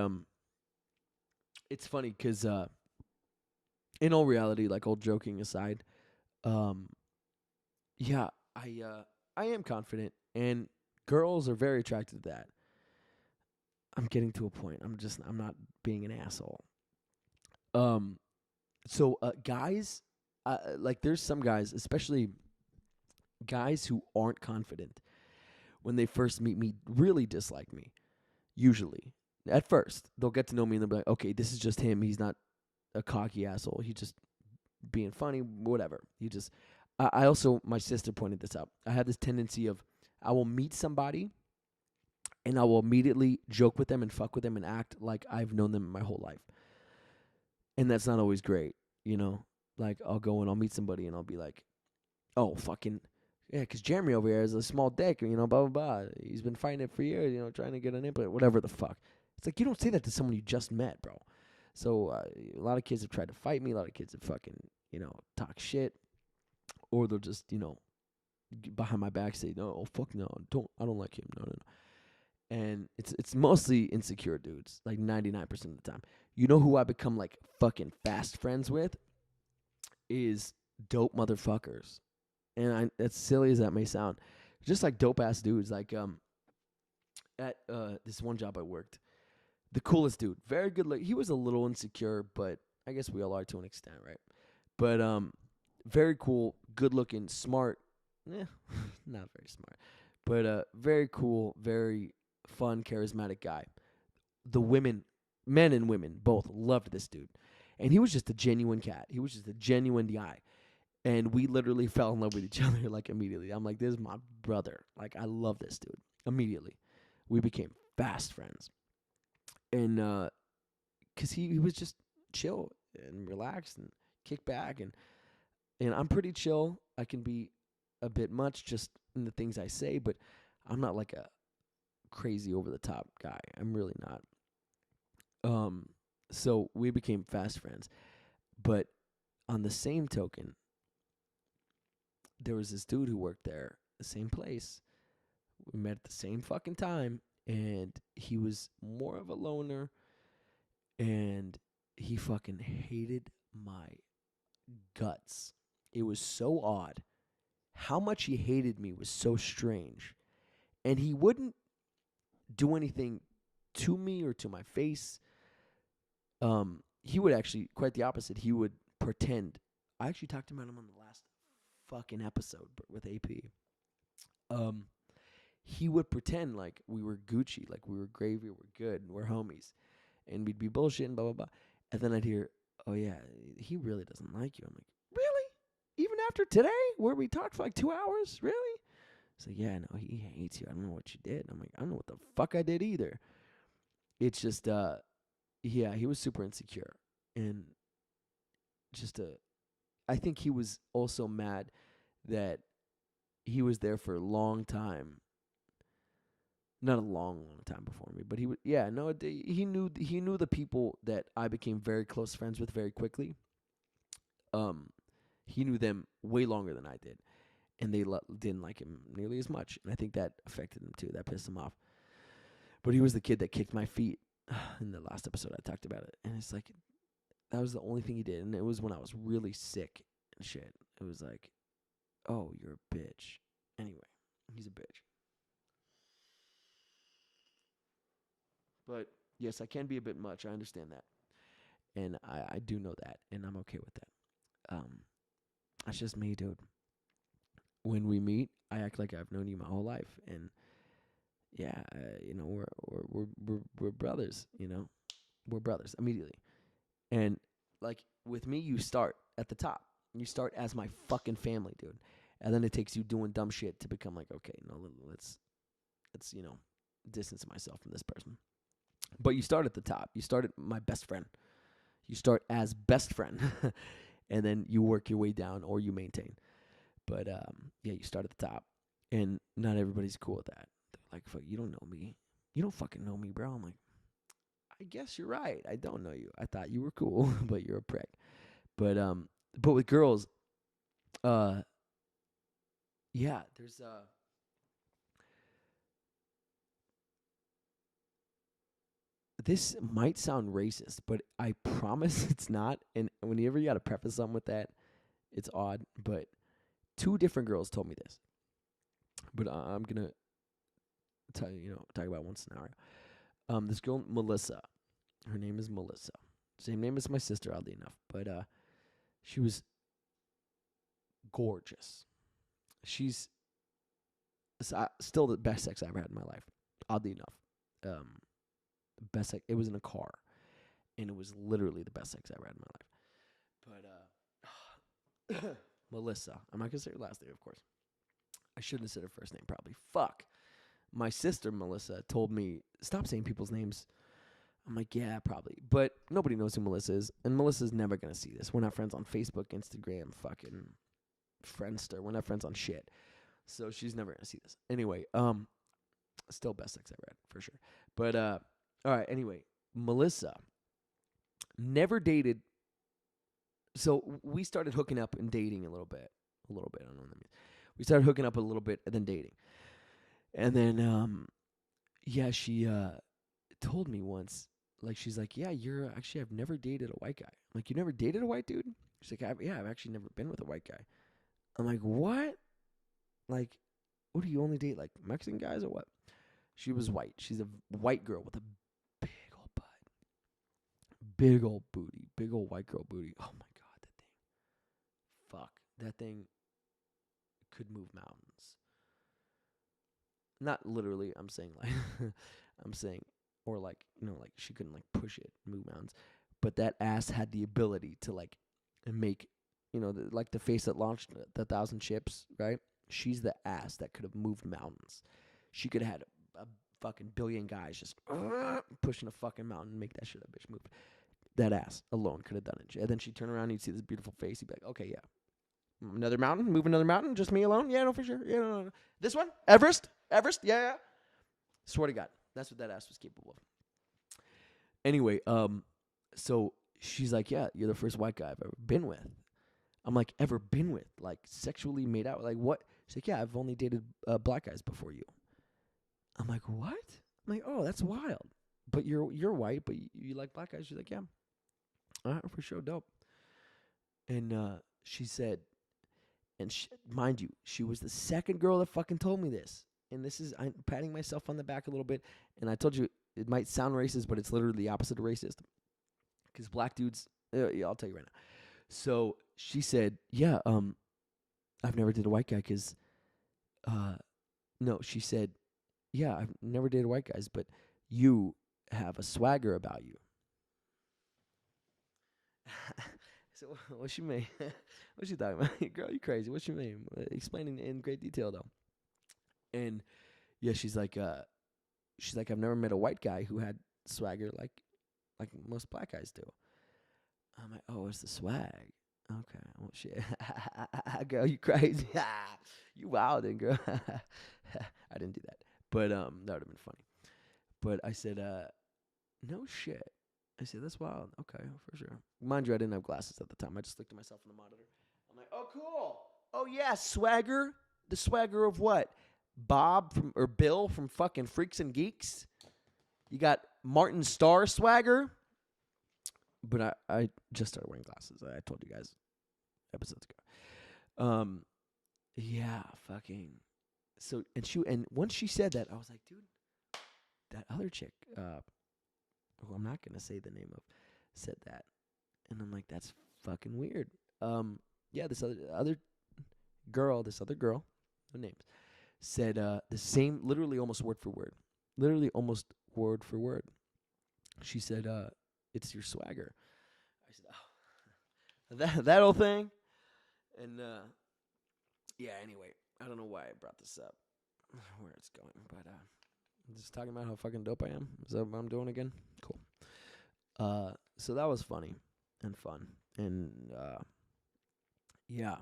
it's funny because in all reality, like, all joking aside, yeah, I am confident, and girls are very attracted to that. I'm getting to a point. I'm not being an asshole. So guys, like, there's some guys, especially guys who aren't confident, when they first meet me, really dislike me. Usually, at first, they'll get to know me and they'll be like, okay, this is just him. He's not a cocky asshole. He's just being funny, whatever. I also, my sister pointed this out. I have this tendency of, I will meet somebody and I will immediately joke with them and fuck with them and act like I've known them my whole life. And that's not always great, you know? Like, I'll go and I'll meet somebody and I'll be like, oh, fucking, yeah, because Jeremy over here has a small dick, you know, blah, blah, blah. He's been fighting it for years, you know, trying to get an implant, whatever the fuck. It's like, you don't say that to someone you just met, bro. So a lot of kids have tried to fight me. A lot of kids have fucking, you know, talk shit. Or they'll just, you know, behind my back say, no, oh, fuck no, I don't like him, no. And it's mostly insecure dudes, like 99% of the time. You know who I become like fucking fast friends with is dope motherfuckers. And as silly as that may sound, just like dope ass dudes. Like at this one job I worked, the coolest dude, very good look. He was a little insecure, but I guess we all are to an extent, right? But very cool, good looking, smart. Not very smart, but very cool, very fun, charismatic guy. The women, men and women, both loved this dude. And he was just a genuine cat. He was just a genuine guy. And we literally fell in love with each other like immediately. I'm like, this is my brother. Like, I love this dude. Immediately. We became fast friends. And because he was just chill and relaxed and kick back. And I'm pretty chill. I can be a bit much just in the things I say, but I'm not like a crazy over the top guy. I'm really not. So we became fast friends. But on the same token, there was this dude who worked there, the same place. We met at the same fucking time, and he was more of a loner, and he fucking hated my guts. It was so odd. How much he hated me was so strange. And he wouldn't do anything to me or to my face. He would actually, quite the opposite, he would pretend. I actually talked about him on the last fucking episode with AP. He would pretend like we were Gucci, like we were gravy, we're good, and we're homies. And we'd be bullshitting, blah, blah, blah. And then I'd hear, oh yeah, he really doesn't like you. I'm like, really? Even after today, where we talked for like 2 hours? Really? He's like, yeah, no, he hates you. I don't know what you did. I'm like, I don't know what the fuck I did either. It's just, yeah, he was super insecure. And just I think he was also mad that he was there for a long time. Not a long time before me, but he would. Yeah, no, he knew the people that I became very close friends with very quickly. He knew them way longer than I did, and they didn't like him nearly as much. And I think that affected him too. That pissed him off. But he was the kid that kicked my feet. In the last episode, I talked about it, and it's like that was the only thing he did, and it was when I was really sick and shit. It was like, oh, you're a bitch. Anyway, he's a bitch. But yes, I can be a bit much. I understand that, and I do know that, and I'm okay with that. That's just me, dude. When we meet, I act like I've known you my whole life, and yeah, you know, we're brothers. You know, we're brothers immediately, and like with me, you start at the top. You start as my fucking family, dude, and then it takes you doing dumb shit to become like, okay, no, let's you know, distance myself from this person. But you start at the top. You start at my best friend. You start as best friend, and then you work your way down or you maintain. But yeah, you start at the top, and not everybody's cool with that. They're like, "Fuck, you don't know me. You don't fucking know me, bro." I'm like, I guess you're right. I don't know you. I thought you were cool, but you're a prick. But with girls, yeah, there's this might sound racist, but I promise it's not. And whenever you got to preface something with that, it's odd. But 2 different girls told me this. But I'm gonna tell you, talk about one scenario. This girl Melissa, her name is Melissa, same name as my sister, oddly enough. But she was gorgeous. She's still the best sex I ever had in my life, oddly enough. Best sex, it was in a car, and it was literally the best sex I ever had in my life. But Melissa, I'm not gonna say her last name, of course. I shouldn't have said her first name, probably. Fuck. My sister Melissa told me stop saying people's names. I'm like, yeah, probably, but nobody knows who Melissa is, and Melissa's never gonna see this. We're not friends on Facebook, Instagram, fucking Friendster. We're not friends on shit, so she's never gonna see this. Anyway, still best sex I ever had for sure. But all right. Anyway, Melissa never dated. So we started hooking up and dating a little bit. I don't know what that means. we started hooking up a little bit and then dating. And then, yeah, she told me once, like, she's like, yeah, I've never dated a white guy. I'm like, you never dated a white dude? She's like, yeah, I've actually never been with a white guy. I'm like, what? Like, what do you only date, like, Mexican guys or what? She was white. She's a white girl with a big old butt. Big old booty. Big old white girl booty. Oh, my God, that thing. Fuck. That thing could move mountains. Not literally, I'm saying, like, or, like, like, she couldn't, like, push it, move mountains. But that ass had the ability to, like, make, like the face that launched the 1,000 ships, right? She's the ass that could have moved mountains. She could have had a fucking billion guys just pushing a fucking mountain and make that shit a bitch move. That ass alone could have done it. And then she'd turn around and you'd see this beautiful face. You'd be like, okay, yeah. Another mountain? Move another mountain? Just me alone? Yeah, no, for sure. Yeah, no. This one? Everest? Yeah. Swear to God. That's what that ass was capable of. Anyway, so she's like, yeah, you're the first white guy I've ever been with. I'm like, ever been with? Like, sexually made out? Like, what? She's like, yeah, I've only dated black guys before you. I'm like, what? I'm like, oh, that's wild. But you're white, but you like black guys? She's like, yeah. All right, for sure, dope. And she said, and mind you, she was the second girl that fucking told me this. And I'm patting myself on the back a little bit. And I told you, it might sound racist, but it's literally the opposite of racist. Because black dudes, yeah, I'll tell you right now. So she said, yeah, I've never dated a white guy because, no, she said, yeah, I've never dated white guys, but you have a swagger about you. So what she mean? What she talking about? Girl, you crazy. What she mean? Explaining in great detail, though. And, yeah, she's like, I've never met a white guy who had swagger like most black guys do. I'm like, oh, it's the swag. Okay. Well, shit. Girl, you crazy. You wildin', girl. I didn't do that. But that would have been funny. But I said, no shit. I said, that's wild. Okay, for sure. Mind you, I didn't have glasses at the time. I just looked at myself in the monitor. I'm like, oh, cool. Oh, yeah, swagger. The swagger of what? Bill from fucking Freaks and Geeks? You got Martin Starr swagger? But I just started wearing glasses. I told you guys episodes ago. Yeah, fucking. So and once she said that, I was like, dude, that other chick, who I'm not gonna say the name of, said that, and I'm like, that's fucking weird. Yeah, this other girl, no names, said the same, literally almost word for word. She said, it's your swagger. I said, oh, that whole thing. And yeah, anyway, I don't know why I brought this up, where it's going, but I'm just talking about how fucking dope I am. Is that what I'm doing again? Cool. So that was funny and fun. And yeah.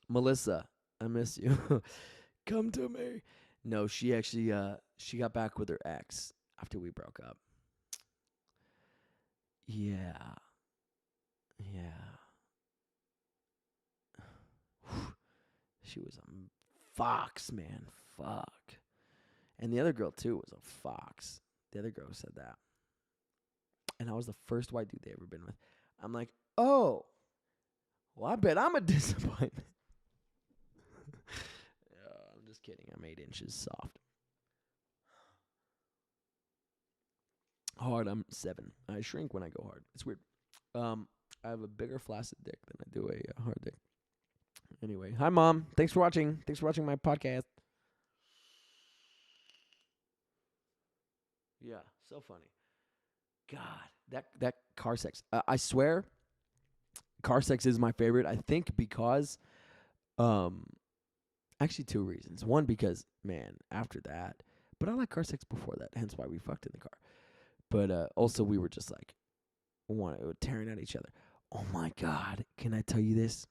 Melissa, I miss you. Come to me. No, she actually she got back with her ex after we broke up. Yeah. She was a fox, man. Fuck. And the other girl, too, was a fox. The other girl said that. And I was the first white dude they ever been with. I'm like, oh, well, I bet I'm a disappointment. I'm just kidding. I'm 8 inches soft. Hard, I'm 7. I shrink when I go hard. It's weird. I have a bigger flaccid dick than I do a hard dick. Anyway, hi, Mom. Thanks for watching. Thanks for watching my podcast. Yeah, so funny. God, that car sex. I swear, car sex is my favorite. I think because, actually 2 reasons. One, because, man, after that. But I like car sex before that, hence why we fucked in the car. But also we were just like, tearing at each other. Oh my God, can I tell you this?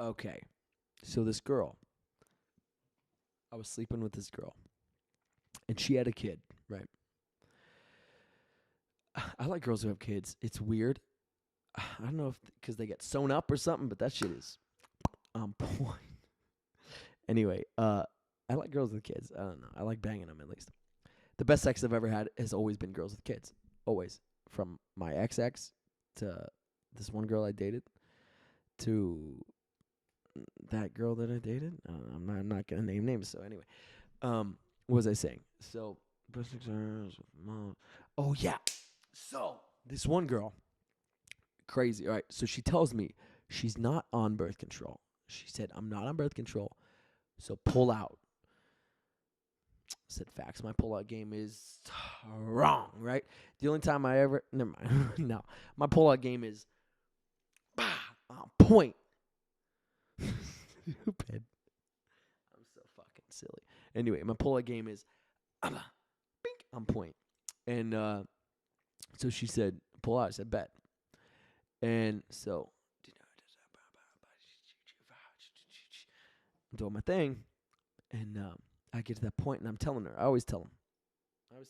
Okay, so this girl, I was sleeping with this girl, and she had a kid, right? I like girls who have kids. It's weird. I don't know if because they get sewn up or something, but that shit is on point. Anyway, I like girls with kids. I don't know. I like banging them at least. The best sex I've ever had has always been girls with kids. Always. From my ex to this one girl I dated to that girl that I dated. I'm not gonna name names. So anyway, what was I saying? So best sex I ever had was with mom. Oh yeah. So this one girl, crazy. All right. So she tells me she's not on birth control. She said, I'm not on birth control, so pull out. I said, facts. My pull out game is wrong, right? The only time I ever, never mind. No, my pull out game is on point. Stupid. I'm so fucking silly. Anyway, my pull out game is bink, on point. And so she said, pull out. I said, bet. And so I'm doing my thing, and I get to that point, and I'm telling her. I always tell girls.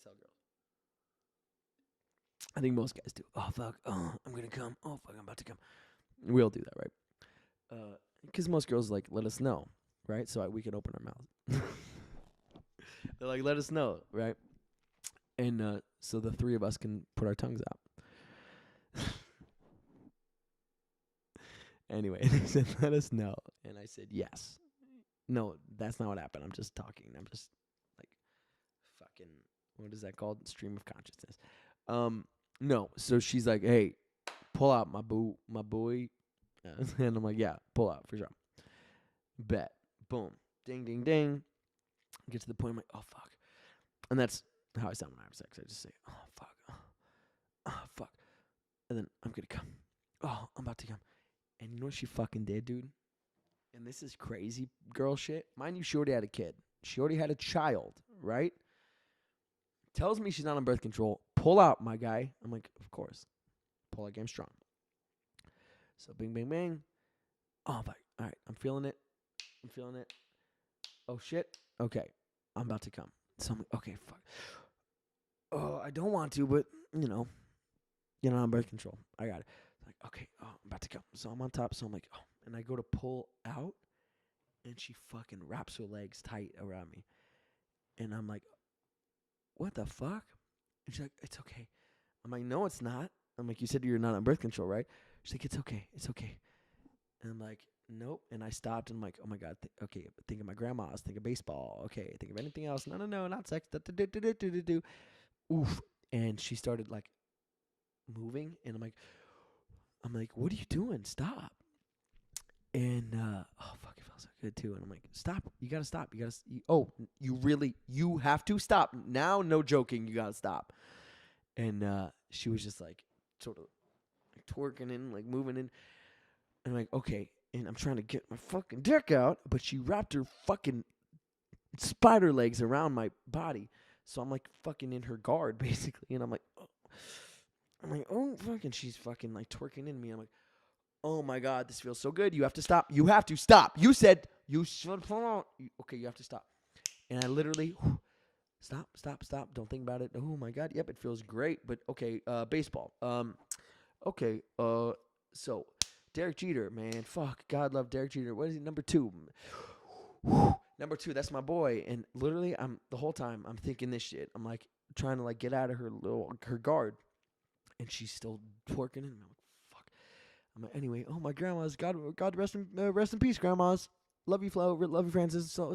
I think most guys do. Oh, fuck. Oh, I'm going to come. Oh, fuck, I'm about to come. We all do that, right? Because most girls, like, let us know, right? So we can open our mouths. They're like, let us know, right? And so the three of us can put our tongues out. Anyway, they said, let us know. And I said, yes. No, that's not what happened. I'm just talking. I'm just, like, fucking, what is that called? Stream of consciousness. No. So she's like, hey, pull out my boy. And I'm like, yeah, pull out for sure. Bet. Boom. Ding, ding, ding. Get to the point, I'm like, oh, fuck. And that's how I sound when I have sex. I just say, oh, fuck. Oh, fuck. And then I'm going to come. Oh, I'm about to come. And you know what she fucking did, dude? And this is crazy girl shit. Mind you, she already had a kid. She already had a child, right? Tells me she's not on birth control. Pull out, my guy. I'm like, of course. Pull out game strong. So bing, bing, bing. Oh, fuck. All right, I'm feeling it. Oh, shit. Okay, I'm about to come. So I'm like, okay, fuck. Oh, I don't want to, but, you're not on birth control. I got it. Like, okay, oh, I'm about to come. So I'm on top, so I'm like, oh. And I go to pull out, and she fucking wraps her legs tight around me. And I'm like, what the fuck? And she's like, it's okay. I'm like, no, it's not. I'm like, you said you're not on birth control, right? She's like, it's okay. And I'm like, nope. And I stopped, and I'm like, oh, my God. Okay, think of my grandma's. Think of baseball. Okay, think of anything else. No, not sex. Oof. And she started, like, moving, and I'm like, what are you doing? Stop. And, oh, fuck, it felt so good, too. And I'm like, stop. You got to stop. You have to stop. Now, no joking, you got to stop. And she was just, like, sort of like, twerking in, like, moving in. And I'm like, okay. And I'm trying to get my fucking dick out, but she wrapped her fucking spider legs around my body. So I'm, like, fucking in her guard, basically. And I'm like, oh, fucking, she's fucking, like, twerking in me. I'm like, oh, my God, this feels so good. You have to stop. You have to stop. You said you should pull out. Okay, you have to stop. And I literally, stop. Don't think about it. Oh, my God. Yep, it feels great. But, okay, baseball. Okay, so Derek Jeter, man. Fuck, God love Derek Jeter. What is he, number 2? Number 2, that's my boy. And literally, the whole time, I'm thinking this shit. I'm, like, trying to, like, get out of her guard. And she's still twerking in. I'm like, fuck. I'm like, anyway, oh, my grandma's. God rest in peace, grandmas. Love you, Flo. Love you, Francis. So,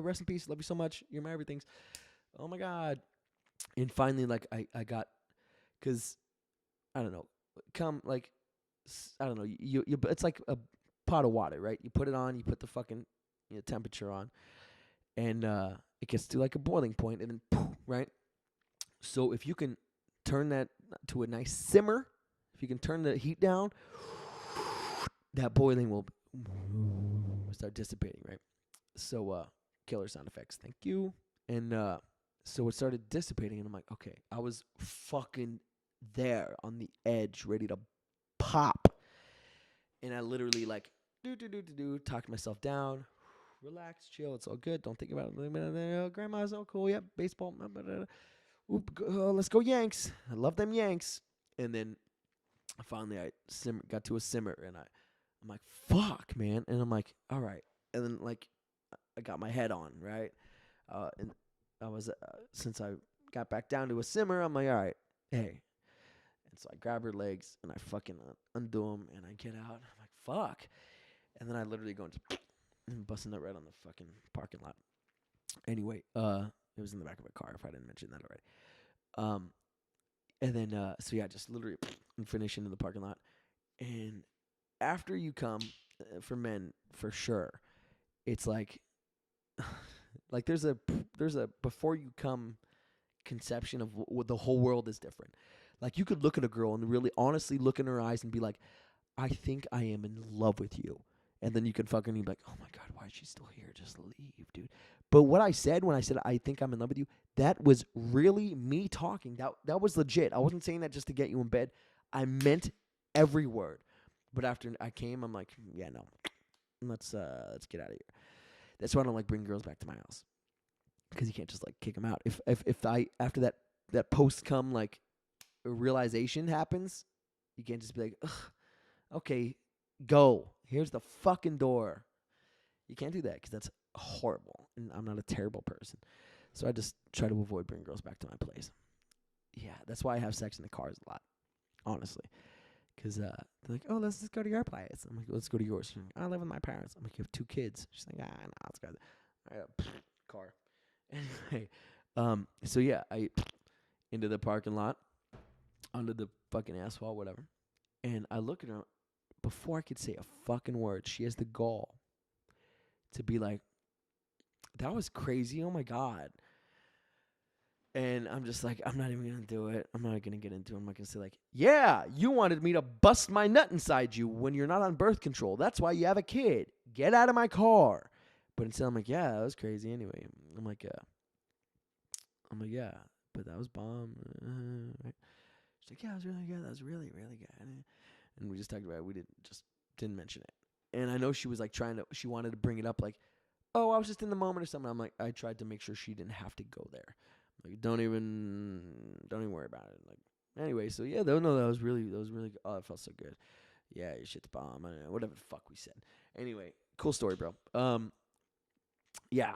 rest in peace. Love you so much. You're my everythings. Oh, my God. And finally, like, I got, because, I don't know, I don't know, you it's like a pot of water, right? You put it on, you put the fucking temperature on, and it gets to, like, a boiling point, and then, poof, right? So if you can turn that to a nice simmer, if you can turn the heat down, that boiling will start dissipating, right? So, killer sound effects, thank you. And so it started dissipating, and I'm like, okay, I was fucking there on the edge, ready to pop. And I literally, like, talked myself down, relax, chill, it's all good, don't think about it. Grandma's all cool, yep, baseball, let's go Yanks. I love them Yanks. And then finally I got to a simmer, and I'm like, fuck, man. And I'm like, all right. And then, like, I got my head on, right? And I was, since I got back down to a simmer, I'm like, all right, hey. And so I grab her legs, and I fucking undo them, and I get out. I'm like, fuck. And then I literally go and busting that right on the fucking parking lot. Anyway, it was in the back of a car, if I didn't mention that already. And then, so yeah, just literally finish into the parking lot. And after you come, for men, for sure, it's like, like there's a before you come conception of what the whole world is different. Like, you could look at a girl and really honestly look in her eyes and be like, I think I am in love with you. And then you can fucking be like, oh my God, why is she still here? Just leave, dude. But what I said when I said I think I'm in love with you, that was really me talking. That was legit. I wasn't saying that just to get you in bed. I meant every word. But after I came, I'm like, yeah, no. Let's get out of here. That's why I don't like bringing girls back to my house. Because you can't just like kick them out. If I after that post come like a realization happens, you can't just be like, ugh, okay, go. Here's the fucking door. You can't do that because that's horrible, and I'm not a terrible person. So I just try to avoid bringing girls back to my place. Yeah, that's why I have sex in the cars a lot, honestly. Because they're like, oh, let's just go to your place. I'm like, let's go to yours. Like, I live with my parents. I'm like, you have 2 kids. She's like, no, let's go. All right, car. Anyway, so yeah, I into the parking lot, onto the fucking asphalt, whatever. And I look at her. Before I could say a fucking word, she has the gall to be like, that was crazy. Oh, my God. And I'm just like, I'm not even going to do it. I'm not going to get into it. I'm not going to say like, yeah, you wanted me to bust my nut inside you when you're not on birth control. That's why you have a kid. Get out of my car. But instead I'm like, yeah, that was crazy anyway. I'm like, yeah, but that was bomb. Right? She's like, yeah, it was really good. That was really, really good. And we just talked about it. We didn't mention it. And I know she was like she wanted to bring it up like, oh, I was just in the moment or something. I'm like, I tried to make sure she didn't have to go there. Like, don't even worry about it. Like, anyway, so yeah, that was really good. Oh, it felt so good. Yeah, your shit's bomb. I don't know, whatever the fuck we said. Anyway, cool story, bro. Yeah,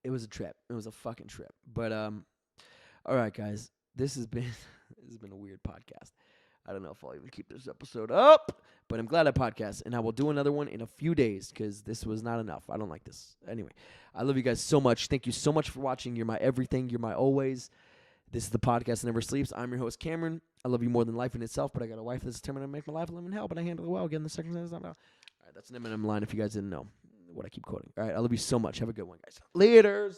it was a trip. It was a fucking trip. But all right, guys, this has been a weird podcast. I don't know if I'll even keep this episode up, but I'm glad I podcast, and I will do another one in a few days because this was not enough. I don't like this. Anyway, I love you guys so much. Thank you so much for watching. You're my everything. You're my always. This is the podcast that never sleeps. I'm your host, Cameron. I love you more than life in itself, but I got a wife that's determined to make my life live in hell, but I handle it well. Again, the circumstances not well. All right, that's an Eminem line if you guys didn't know what I keep quoting. All right, I love you so much. Have a good one, guys. Laters.